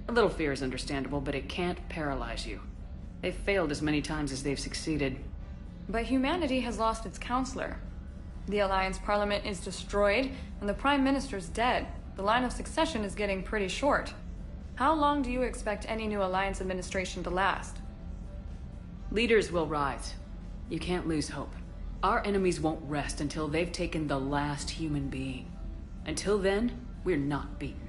A little fear is understandable, but it can't paralyze you. They've failed as many times as they've succeeded. But humanity has lost its counselor. The Alliance Parliament is destroyed, and the Prime Minister's dead. The line of succession is getting pretty short. How long do you expect any new Alliance administration to last? Leaders will rise. You can't lose hope. Our enemies won't rest until they've taken the last human being. Until then, we're not beaten.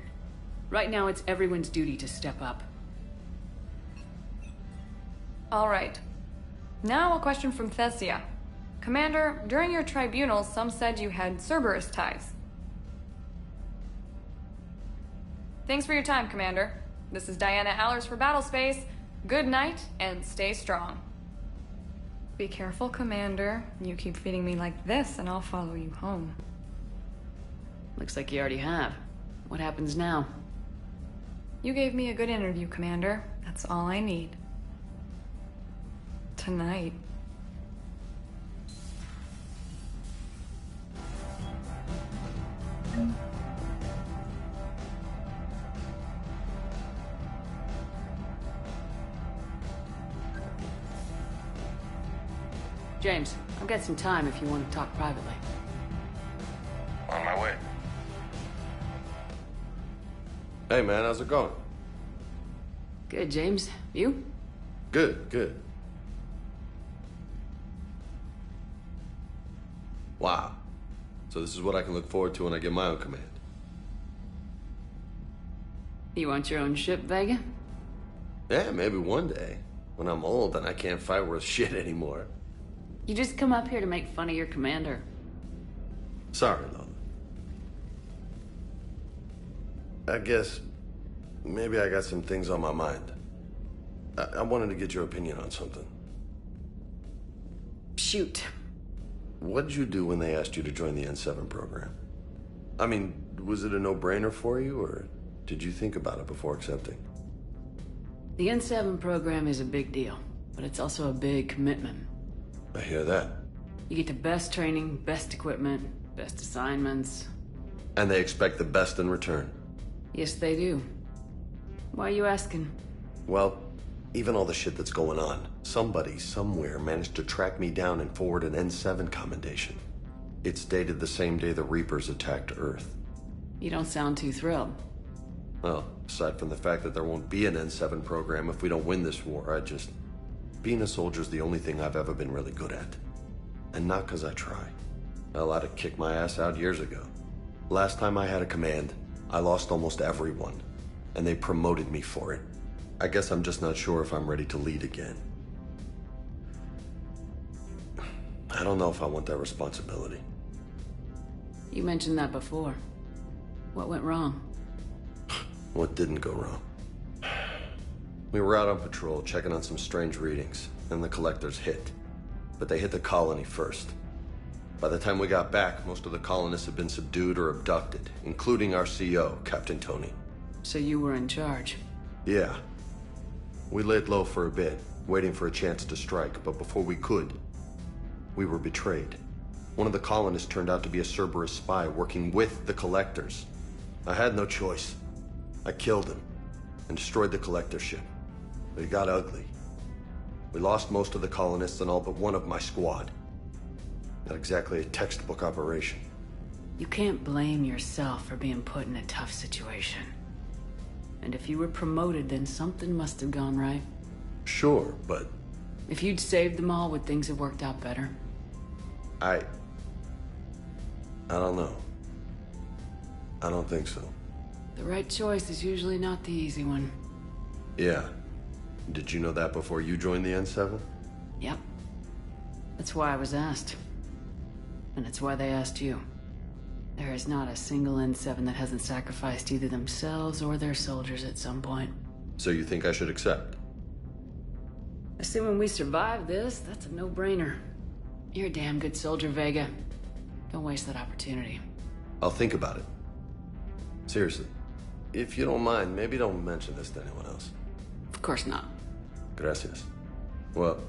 Right now, it's everyone's duty to step up. All right. Now a question from Thessia. Commander, during your tribunal, some said you had Cerberus ties. Thanks for your time, Commander. This is Diana Allers for Battlespace. Good night, and stay strong. Be careful, Commander. You keep feeding me like this, and I'll follow you home. Looks like you already have. What happens now? You gave me a good interview, Commander. That's all I need. Tonight. James, I've got some time if you want to talk privately. On my way. Hey, man, how's it going? Good, James. You? Good, good. Wow. So this is what I can look forward to when I get my own command. You want your own ship, Vega? Yeah, maybe one day. When I'm old and I can't fight worth shit anymore. You just come up here to make fun of your commander. Sorry, Lola. I guess maybe I got some things on my mind. I wanted to get your opinion on something. Shoot. What did you do when they asked you to join the N7 program? I mean, was it a no-brainer for you, or did you think about it before accepting? The N7 program is a big deal, but it's also a big commitment. I hear that. You get the best training, best equipment, best assignments. And they expect the best in return. Yes, they do. Why are you asking? Well, Even all the shit that's going on, somebody, somewhere, managed to track me down and forward an N7 commendation. It's dated the same day the Reapers attacked Earth. You don't sound too thrilled. Well, aside from the fact that there won't be an N7 program if we don't win this war, being a soldier's the only thing I've ever been really good at. And not because I try. Hell, I'd have kicked my ass out years ago. Last time I had a command, I lost almost everyone. And they promoted me for it. I guess I'm just not sure if I'm ready to lead again. I don't know if I want that responsibility. You mentioned that before. What went wrong? What didn't go wrong? We were out on patrol, checking on some strange readings, and the collectors hit. But they hit the colony first. By the time we got back, most of the colonists had been subdued or abducted, including our CO, Captain Tony. So you were in charge? Yeah. We laid low for a bit, waiting for a chance to strike, but before we could, we were betrayed. One of the colonists turned out to be a Cerberus spy working with the collectors. I had no choice. I killed him and destroyed the collector ship. But it got ugly. We lost most of the colonists and all but one of my squad. Not exactly a textbook operation. You can't blame yourself for being put in a tough situation. And if you were promoted, then something must have gone right. Sure, but... If you'd saved them all, would things have worked out better? I don't know. I don't think so. The right choice is usually not the easy one. Yeah. Did you know that before you joined the N7? Yep. That's why I was asked. And it's why they asked you. There is not a single N7 that hasn't sacrificed either themselves or their soldiers at some point. So you think I should accept? Assuming we survive this, that's a no-brainer. You're a damn good soldier, Vega. Don't waste that opportunity. I'll think about it. Seriously. If you don't mind, maybe don't mention this to anyone else. Of course not. Gracias. Well,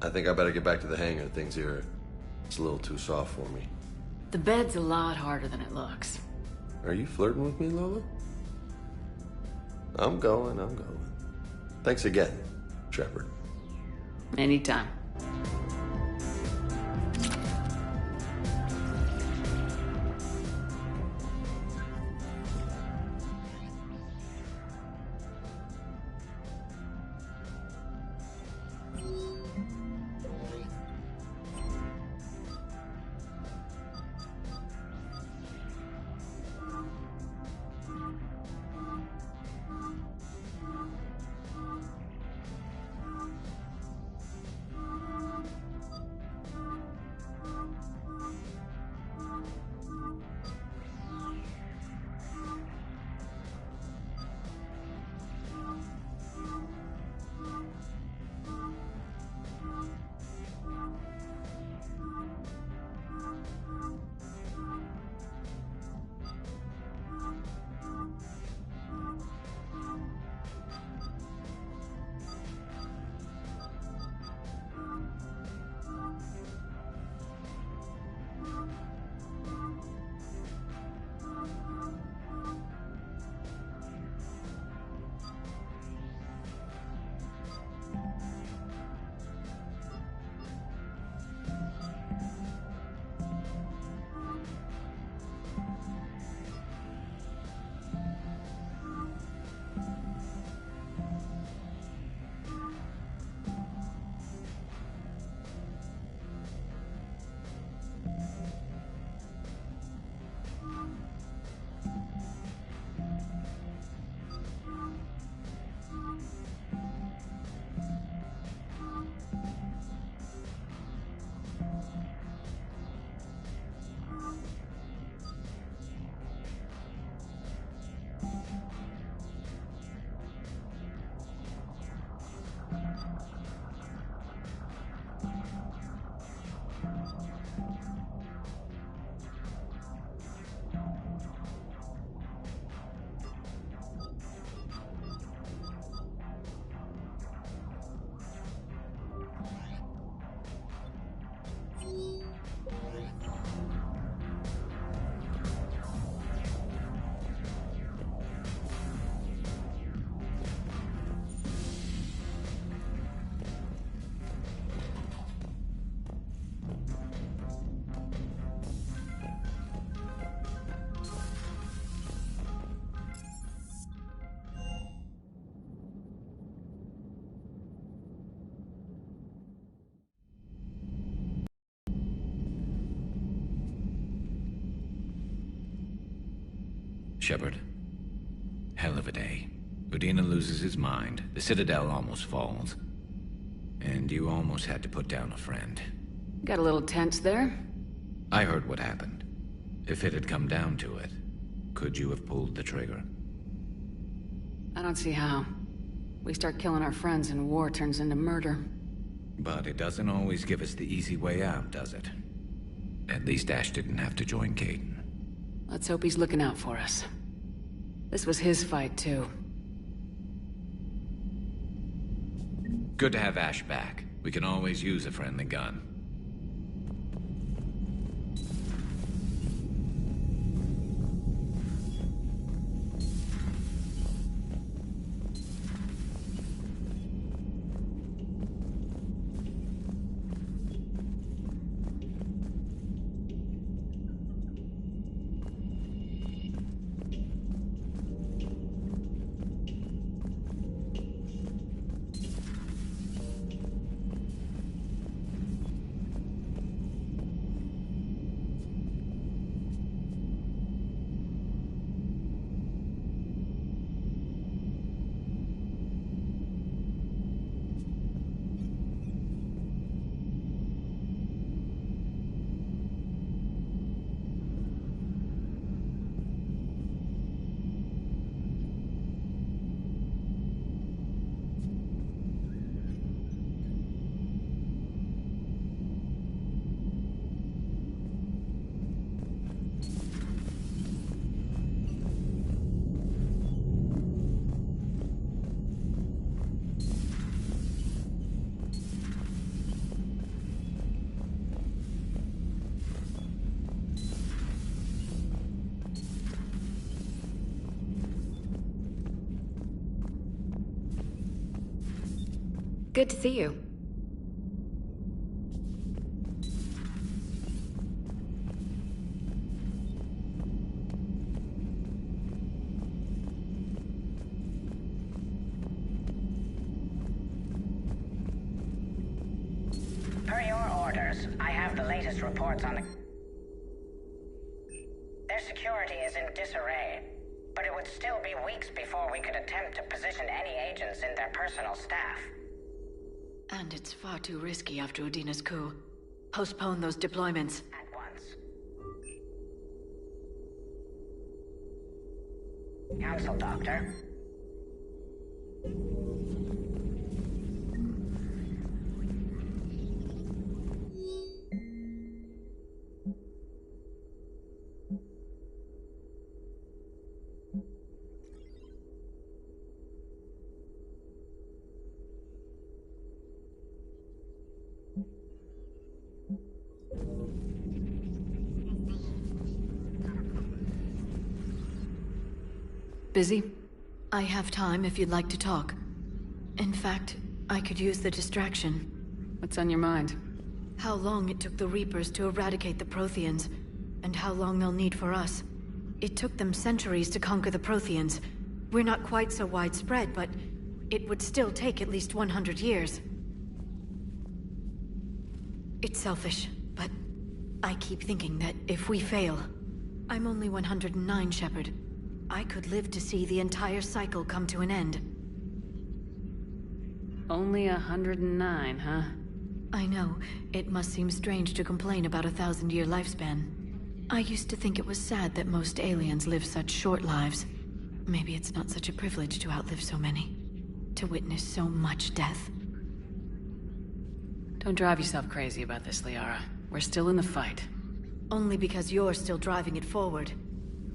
I think I better get back to the hangar. Things here, it's a little too soft for me. The bed's a lot harder than it looks. Are you flirting with me, Lola? I'm going. Thanks again, Shepard. Anytime. Shepard. Hell of a day. Udina loses his mind, the Citadel almost falls. And you almost had to put down a friend. Got a little tense there? I heard what happened. If it had come down to it, could you have pulled the trigger? I don't see how. We start killing our friends and war turns into murder. But it doesn't always give us the easy way out, does it? At least Ash didn't have to join Caden. Let's hope he's looking out for us. This was his fight, too. Good to have Ash back. We can always use a friendly gun. Good to see you. Per your orders, I have the latest reports on the... Their security is in disarray, but it would still be weeks before we could attempt to position any agents in their personal staff. And it's far too risky after Udina's coup. Postpone those deployments. At once. Council, Doctor. Busy? I have time if you'd like to talk. In fact, I could use the distraction. What's on your mind? How long it took the Reapers to eradicate the Protheans, and how long they'll need for us. It took them centuries to conquer the Protheans. We're not quite so widespread, but it would still take at least 100 years. It's selfish, but I keep thinking that if we fail... I'm only 109, Shepard. I could live to see the entire cycle come to an end. Only 109, huh? I know. It must seem strange to complain about a 1,000-year lifespan. I used to think it was sad that most aliens live such short lives. Maybe it's not such a privilege to outlive so many. To witness so much death. Don't drive yourself crazy about this, Liara. We're still in the fight. Only because you're still driving it forward.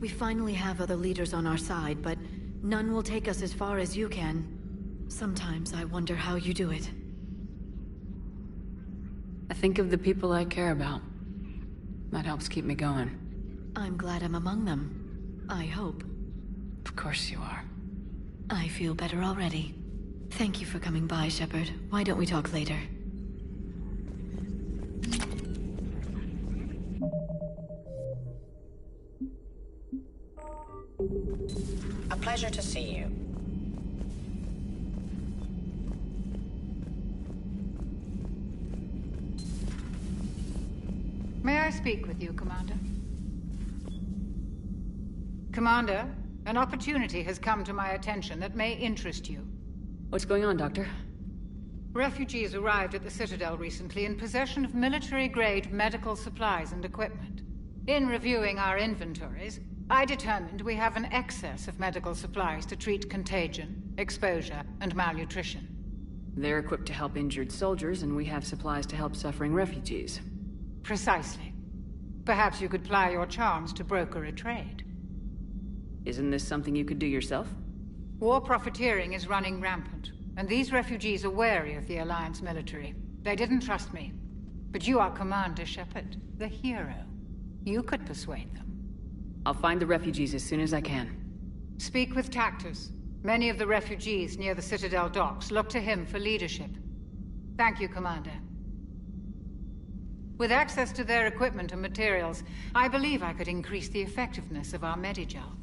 We finally have other leaders on our side, but none will take us as far as you can. Sometimes I wonder how you do it. I think of the people I care about. That helps keep me going. I'm glad I'm among them. I hope. Of course you are. I feel better already. Thank you for coming by, Shepard. Why don't we talk later? A pleasure to see you. May I speak with you, Commander? Commander? An opportunity has come to my attention that may interest you. What's going on, Doctor? Refugees arrived at the Citadel recently in possession of military-grade medical supplies and equipment. In reviewing our inventories, I determined we have an excess of medical supplies to treat contagion, exposure, and malnutrition. They're equipped to help injured soldiers, and we have supplies to help suffering refugees. Precisely. Perhaps you could ply your charms to broker a trade. Isn't this something you could do yourself? War profiteering is running rampant, and these refugees are wary of the Alliance military. They didn't trust me. But you are Commander Shepard, the hero. You could persuade them. I'll find the refugees as soon as I can. Speak with Tactus. Many of the refugees near the Citadel docks look to him for leadership. Thank you, Commander. With access to their equipment and materials, I believe I could increase the effectiveness of our Medigel.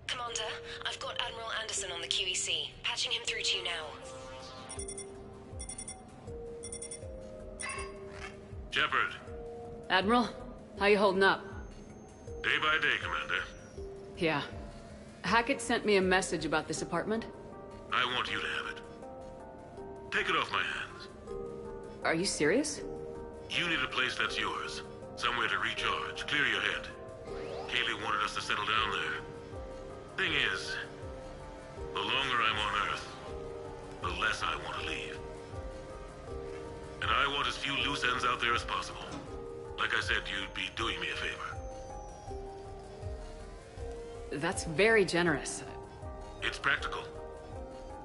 Commander, I've got Admiral Anderson on the QEC. Patching him through to you now. Shepard. Admiral, how you holding up? Day by day, Commander. Yeah. Hackett sent me a message about this apartment. I want you to have it. Take it off my hands. Are you serious? You need a place that's yours. Somewhere to recharge, clear your head. Kaylee wanted us to settle down there. Thing is, the longer I'm on Earth, the less I want to leave. And I want as few loose ends out there as possible. Like I said, you'd be doing me a favor. That's very generous. It's practical.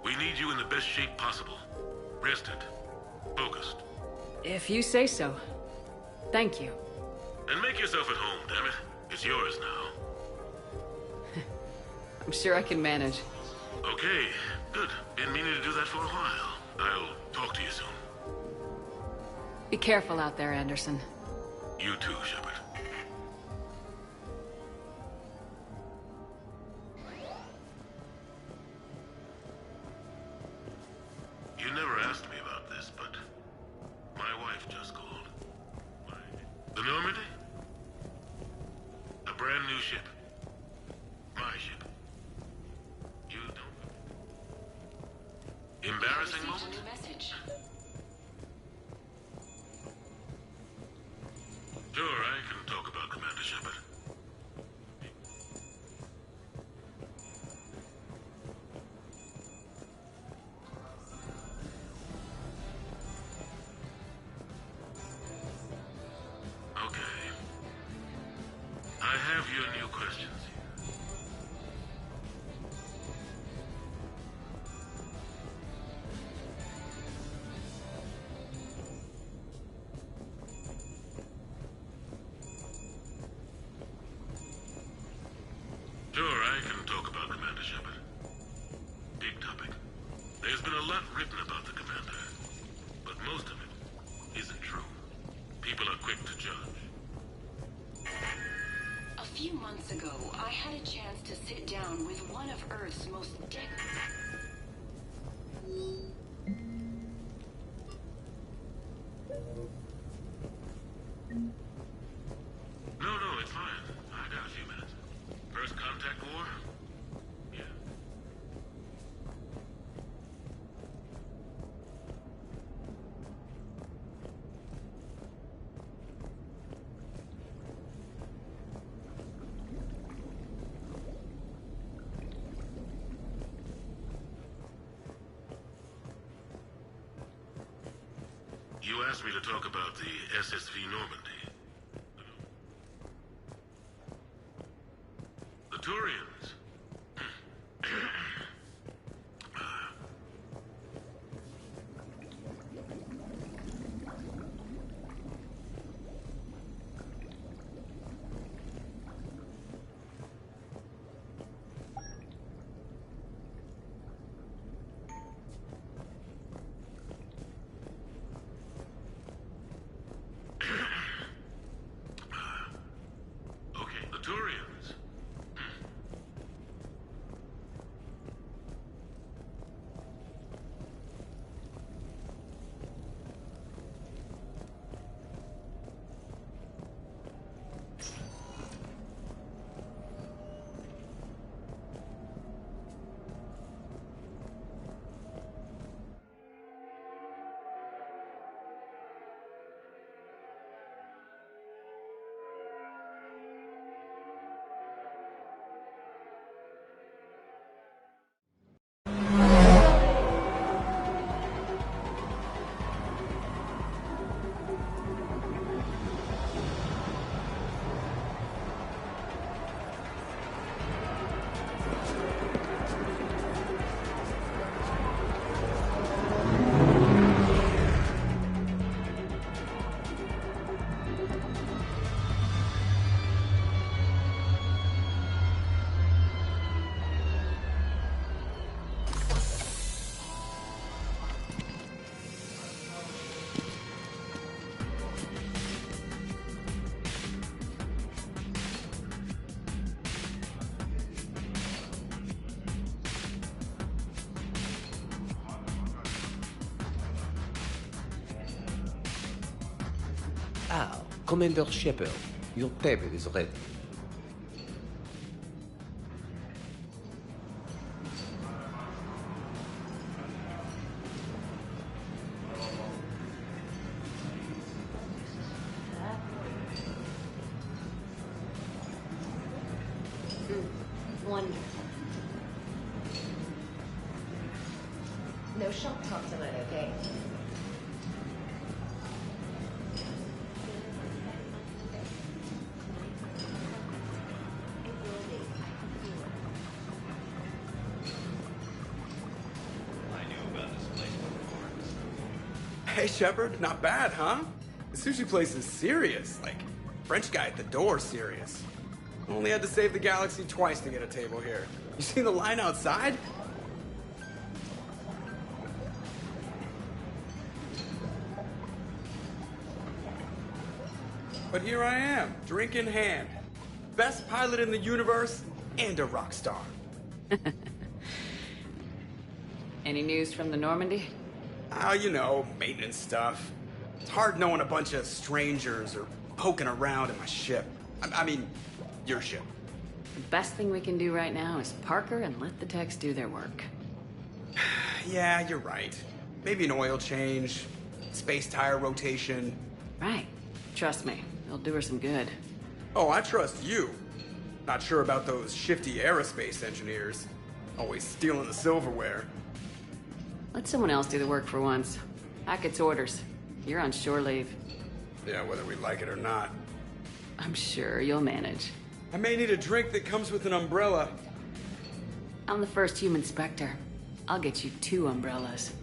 We need you in the best shape possible. Rested. Focused. If you say so. Thank you. And make yourself at home, damn it. It's yours now. I'm sure I can manage. Okay, good. Been meaning to do that for a while. I'll talk to you soon. Be careful out there, Anderson. You too, Shepard. You never asked me about this, but my wife just called. The Normandy? A brand new ship. My ship. You don't... Embarrassing moment? Sure, I can lot written about the Commander, but most of it isn't true. People are quick to judge. A few months ago, I had a chance to sit down with one of Earth's most No, it's fine. I got a few minutes. First contact war? Yeah. You asked me to talk about the SSV Normandy. The Turians. Okay, the Turians. Ah, Commander Shepard, your table is ready. Wonderful. No shop talk tonight, okay? Hey, Shepard, not bad, huh? The sushi place is serious. Like, French guy at the door serious. Only had to save the galaxy twice to get a table here. You seen the line outside? But here I am, drink in hand. Best pilot in the universe and a rock star. Any news from the Normandy? You know, maintenance stuff. It's hard knowing a bunch of strangers or poking around in my ship. I mean, your ship. The best thing we can do right now is park her and let the techs do their work. Yeah, you're right. Maybe an oil change, space tire rotation. Right. Trust me, it'll do her some good. Oh, I trust you. Not sure about those shifty aerospace engineers. Always stealing the silverware. Let someone else do the work for once. Hackett's orders. You're on shore leave. Yeah, whether we like it or not. I'm sure you'll manage. I may need a drink that comes with an umbrella. I'm the first human Spectre. I'll get you 2 umbrellas.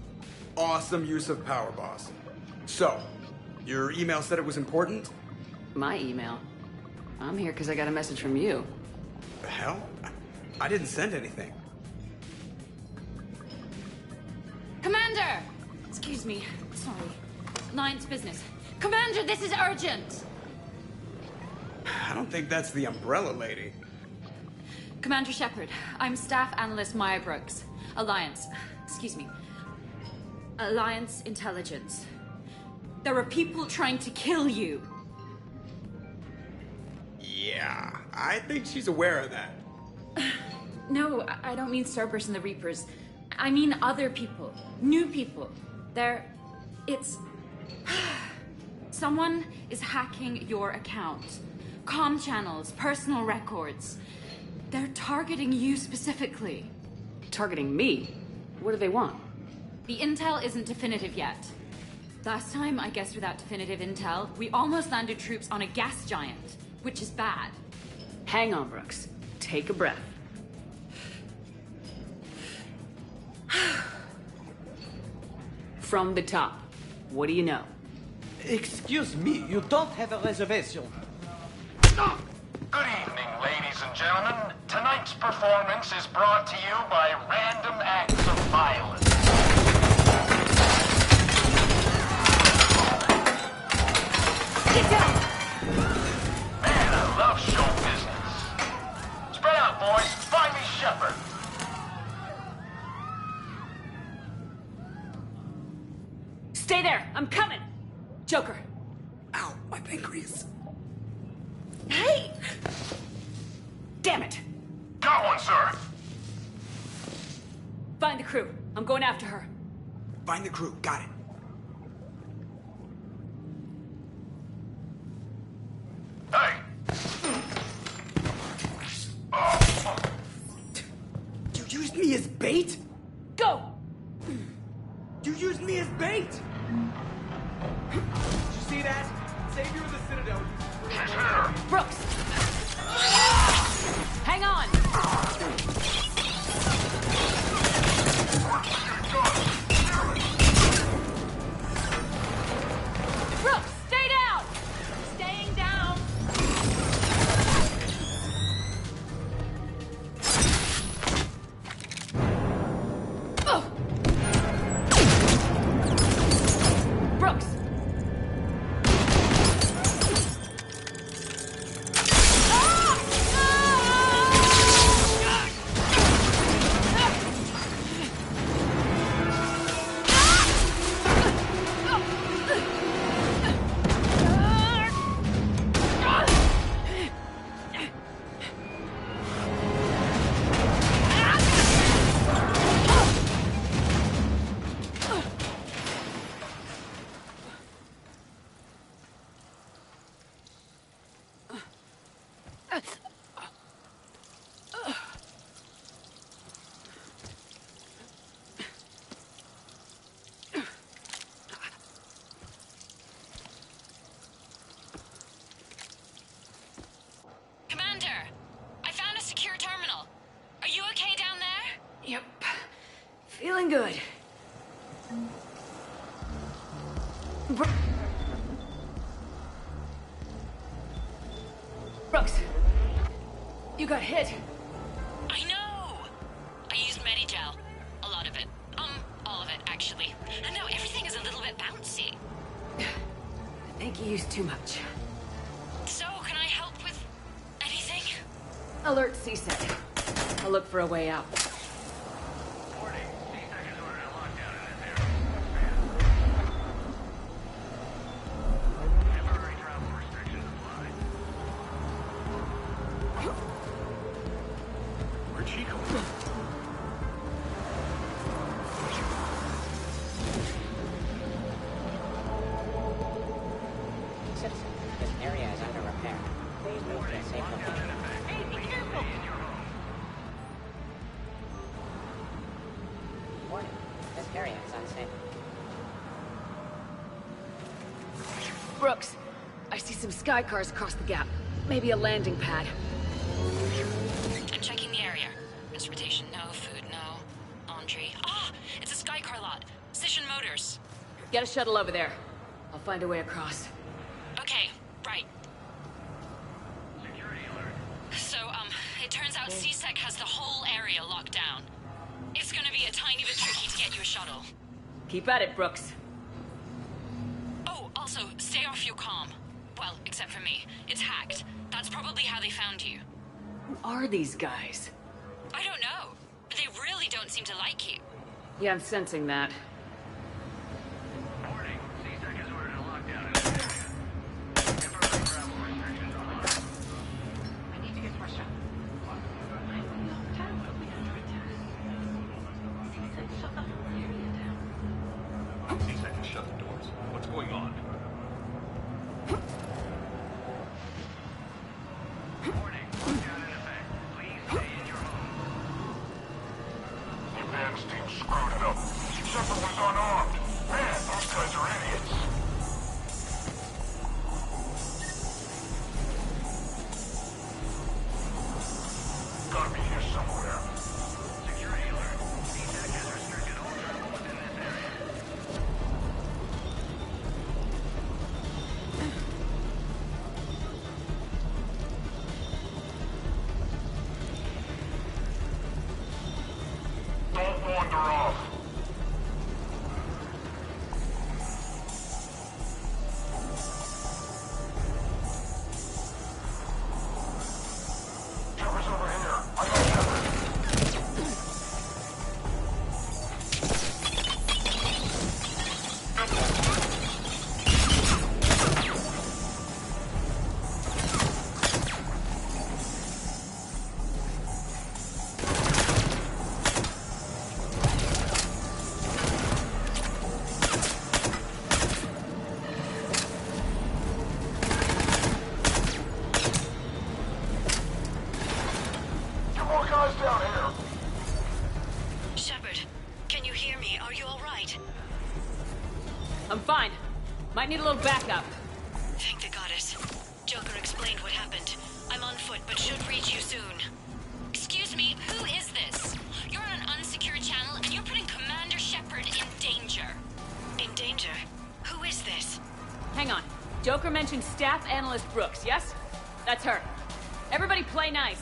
Awesome use of power, boss. So, your email said it was important? My email? I'm here because I got a message from you. The hell? I didn't send anything. Commander! Excuse me. Sorry. Alliance business. Commander, this is urgent! I don't think that's the umbrella lady. Commander Shepard, I'm Staff Analyst Maya Brooks. Alliance. Excuse me. Alliance Intelligence. There are people trying to kill you. Yeah, I think she's aware of that. No, I don't mean Cerberus and the Reapers. I mean other people. New people. It's... Someone is hacking your account. Comm channels, personal records. They're targeting you specifically. Targeting me? What do they want? The intel isn't definitive yet. Last time, I guess without definitive intel, we almost landed troops on a gas giant, which is bad. Hang on, Brooks. Take a breath. From the top, what do you know? Excuse me, you don't have a reservation. Good evening, ladies and gentlemen. Tonight's performance is brought to you by Random Acts of Violence. Get down! Man, I love show business. Spread out, boys. Find me Shepard. Stay there! I'm coming! Joker! Ow, my pancreas. Hey! Damn it! Got one, sir. Find the crew. I'm going after her. Find the crew. Got it. Hey! You used me as bait? Go! You used me as bait? Did you see that? Savior of the Citadel. She's here. Brooks! Hang on! Brooks, stay down! Staying down! Oh. Brooks! Commander, I found a secure terminal. Are you okay down there? Yep. Feeling good. Brooks, you got hit. I know! I used Medigel. A lot of it. All of it, actually. And now everything is a little bit bouncy. I think you used too much. So, can I help with anything? Alert CSEC. I'll look for a way out. Where'd she go? Citizen, this area is under repair. Please move to a safe location. Hey, be careful! Warning, this area is unsafe. Brooks, I see some sky cars across the gap. Maybe a landing pad. I'm checking the area. Transportation, no. Food, no. Laundry. Ah! It's a Skycar lot. Cision Motors. Get a shuttle over there. I'll find a way across. Okay, right. So, it turns out CSEC has the whole area locked down. It's gonna be a tiny bit tricky to get you a shuttle. Keep at it, Brooks. Oh, also, stay off your comm. Well, except for me. It's hacked. That's probably how they found you. Who are these guys? I don't know. They really don't seem to like you. Yeah, I'm sensing that. Warning. C-Sec has ordered a lockdown in this area. Temporary travel restrictions on the ground. I need to get more stuff. C-Sec has shut the doors. What's going on? Warning. Lockdown in effect. Please stay in your home. The advance team screwed it up. Shepard was unarmed. Man, those guys are idiots. Gotta be here somewhere. Security alert. C-Sec has restricted all travel within this area. Don't wander off. Trevor's over here. I got Trevor. Get more guys down here. Shepard, can you hear me? Are you alright? I'm fine. Might need a little backup. Thank the goddess. Joker explained what happened. I'm on foot, but should reach you soon. Excuse me, who is this? You're on an unsecured channel and you're putting Commander Shepard in danger. In danger? Who is this? Hang on. Joker mentioned Staff Analyst Brooks, yes? That's her. Everybody play nice.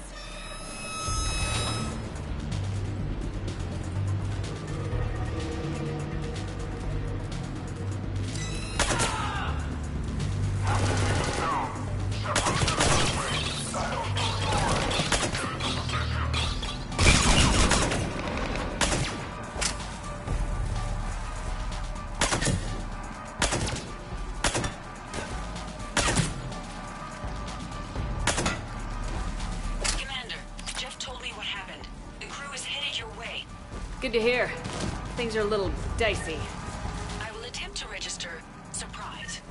Commander, Jeff told me what happened. The crew is headed your way. Good to hear. Things are a little dicey. I will attempt to register surprise.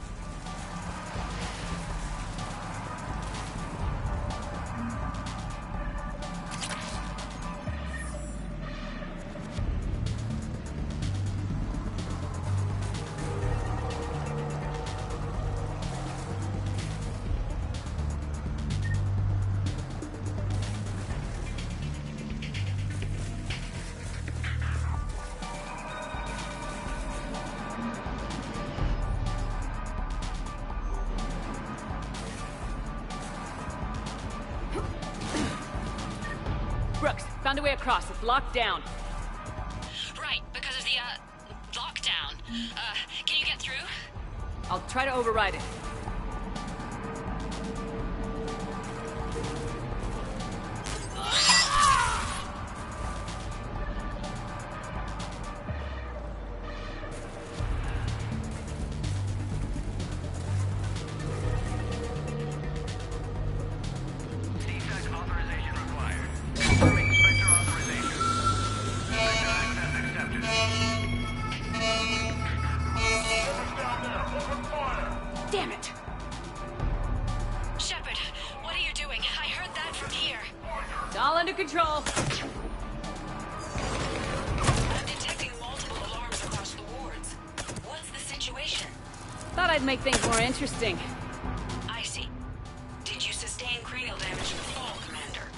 Brooks, found a way across. It's locked down. Right, because of the, lockdown. Can you get through? I'll try to override it. C-Sec authorization required. Confirming Spectre authorization. Spectre access accepted. Damn it! Shepard, what are you doing? I heard that from here. It's all under control. I'm detecting multiple alarms across the wards. What's the situation? Thought I'd make things more interesting. I see. Did you sustain cranial damage in the fall, Commander?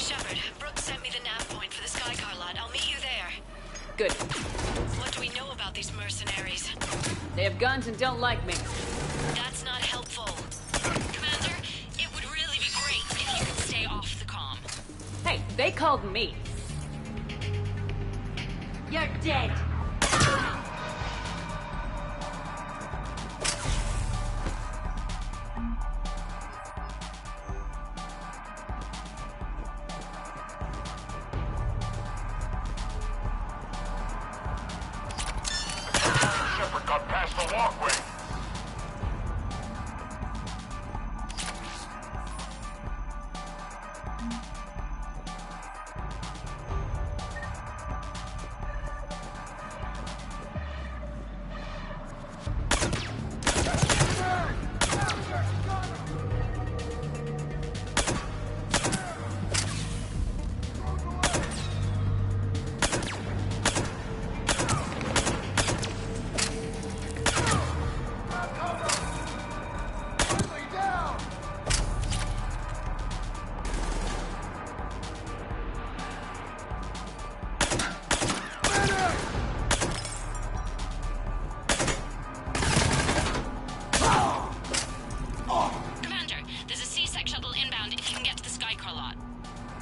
Shepard, Brooks sent me the nav point for the Skycar lot. I'll meet you there. Good. What do we know about these mercenaries? They have guns and don't like me. That's not helpful. Commander, it would really be great if you could stay off the comm. Hey, they called me. You're dead. Shepard got past the walkway.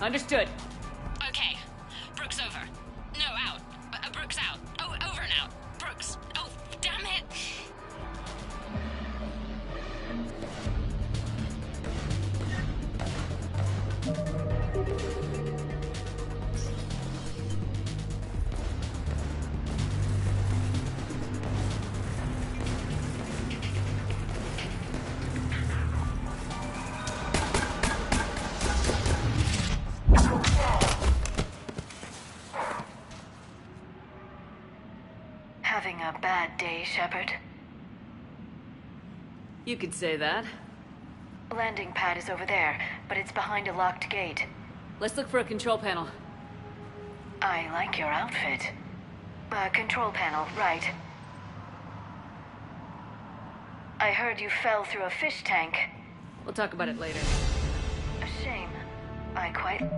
Understood. Okay. Brooks over. No, out. Brooks out. Oh, over and out. Brooks. Oh, damn it. Having a bad day, Shepard? You could say that. Landing pad is over there, but it's behind a locked gate. Let's look for a control panel. I like your outfit. Control panel, right. I heard you fell through a fish tank. We'll talk about it later. A shame. I quite...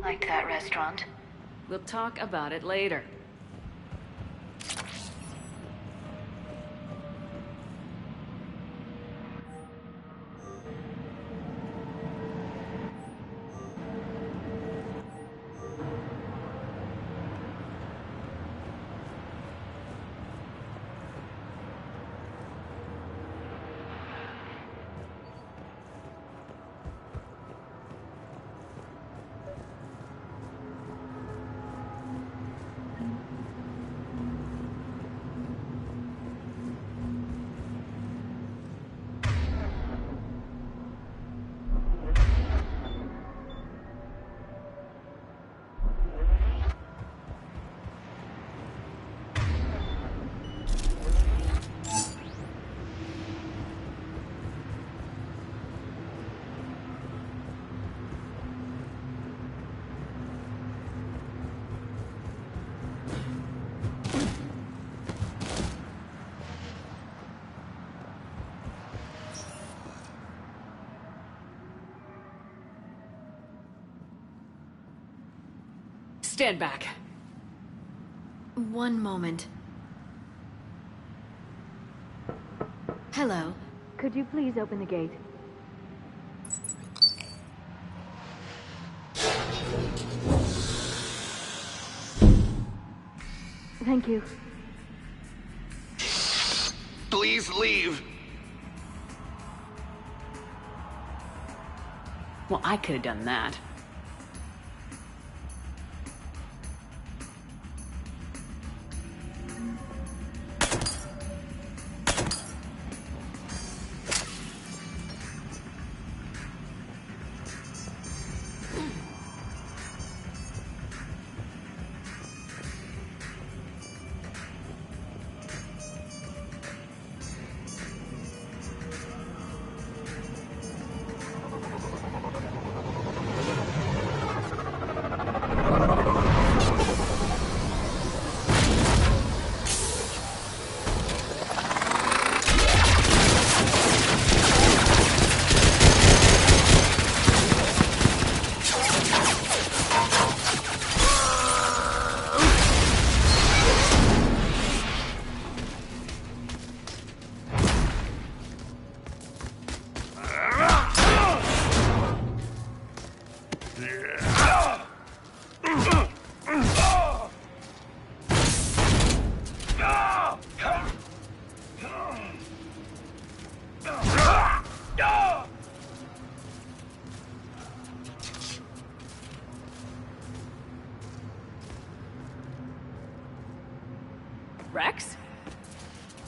Liked that restaurant. We'll talk about it later. Stand back. One moment. Hello. Could you please open the gate? Thank you. Please leave. Well, I could have done that.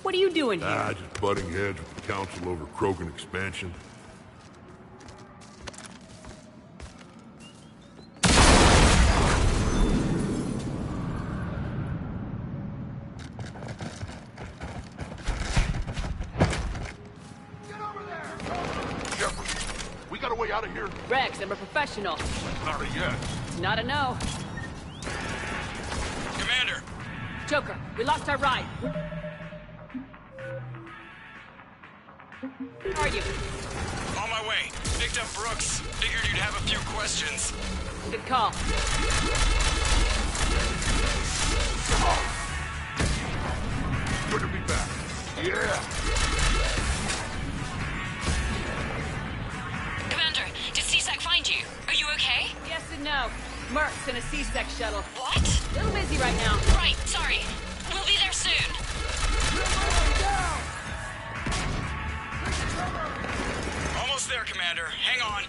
What are you doing here? Just butting heads with the council over Krogan expansion. We got a way out of here? Rex, I'm a professional. Not a yes. Not a no. Commander! Joker, we lost our ride. Where are you? On my way. Picked up Brooks. Figured you'd have a few questions. Good call. Good to be back. Yeah! Commander, did C-Sec find you? Are you okay? Yes and no. Merc's in a C-Sec shuttle. What? A little busy right now. Right, sorry. We'll be there soon. Almost there, Commander. Hang on.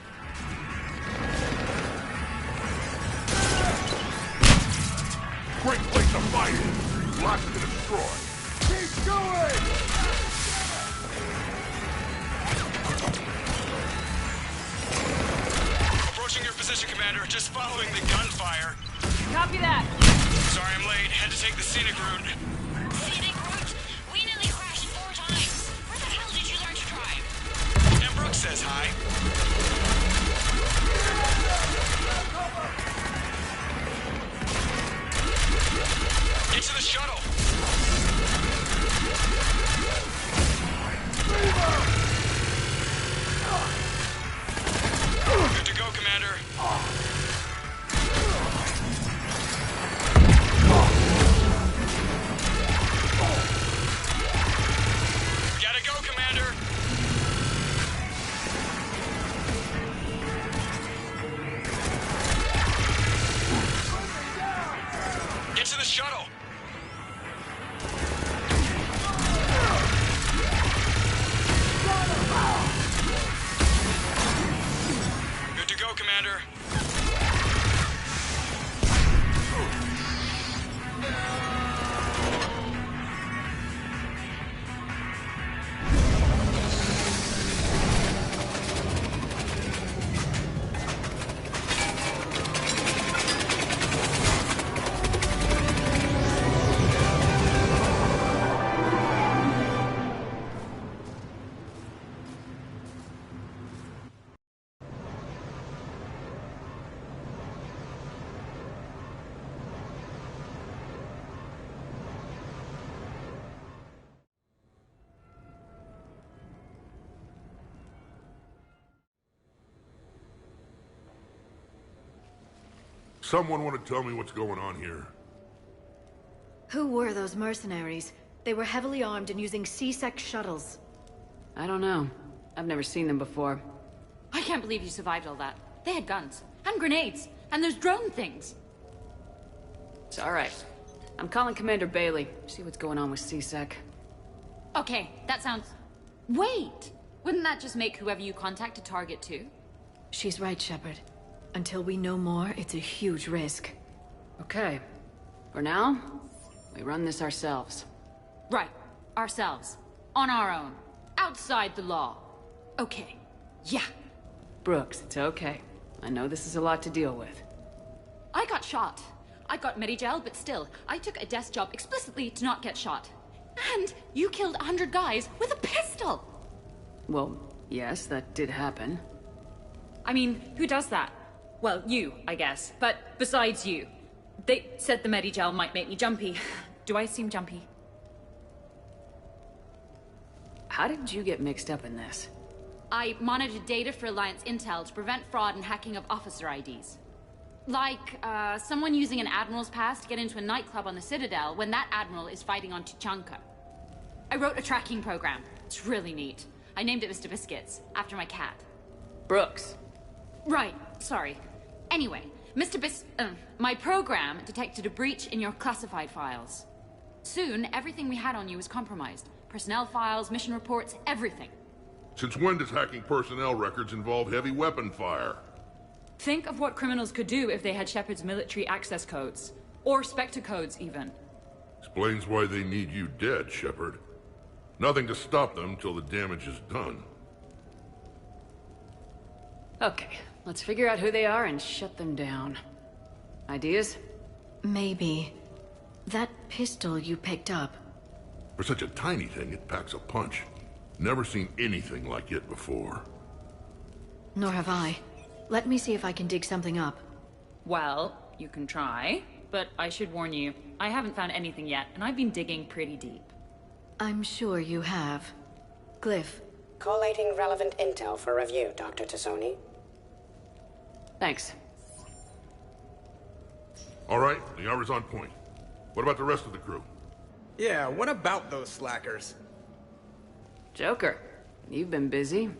Great place to fight in. Lots to destroy. Keep going! Approaching your position, Commander. Just following the gunfire. Copy that. Sorry I'm late. Had to take the scenic route. Scenic route? We nearly crashed 4 times. Where the hell did you learn to drive? And Brooks says hi. Get to the shuttle. Good to go, Commander. Gotta go, Commander. Get to the shuttle. Good to go, Commander. Someone want to tell me what's going on here? Who were those mercenaries? They were heavily armed and using C-Sec shuttles. I don't know. I've never seen them before. I can't believe you survived all that. They had guns, and grenades, and those drone things. It's alright. I'm calling Commander Bailey. See what's going on with C-Sec. Okay, that sounds... Wait! Wouldn't that just make whoever you contact a target too? She's right, Shepard. Until we know more, it's a huge risk. Okay. For now, we run this ourselves. Right. Ourselves. On our own. Outside the law. Okay. Yeah. Brooks, it's okay. I know this is a lot to deal with. I got shot. I got Medigel, but still, I took a desk job explicitly to not get shot. And you killed 100 guys with a pistol! Well, yes, that did happen. I mean, who does that? Well, you, I guess. But besides you. They said the Medigel might make me jumpy. Do I seem jumpy? How did you get mixed up in this? I monitored data for Alliance intel to prevent fraud and hacking of officer IDs. Like, someone using an Admiral's pass to get into a nightclub on the Citadel when that Admiral is fighting on Tuchanka. I wrote a tracking program. It's really neat. I named it Mr. Biscuits, after my cat. Brooks. Right, sorry. Anyway, my program detected a breach in your classified files. Soon, everything we had on you was compromised. Personnel files, mission reports, everything. Since when does hacking personnel records involve heavy weapon fire? Think of what criminals could do if they had Shepard's military access codes. Or Spectre codes, even. Explains why they need you dead, Shepard. Nothing to stop them till the damage is done. Okay, let's figure out who they are and shut them down. Ideas? Maybe. That pistol you picked up. For such a tiny thing, it packs a punch. Never seen anything like it before. Nor have I. Let me see if I can dig something up. Well, you can try, but I should warn you, I haven't found anything yet, and I've been digging pretty deep. I'm sure you have. Glyph. Collating relevant intel for review, Dr. Tassoni. Thanks. All right, the hour's on point. What about the rest of the crew? Yeah, what about those slackers? Joker, you've been busy.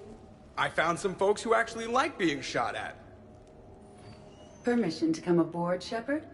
I found some folks who actually like being shot at. Permission to come aboard, Shepard?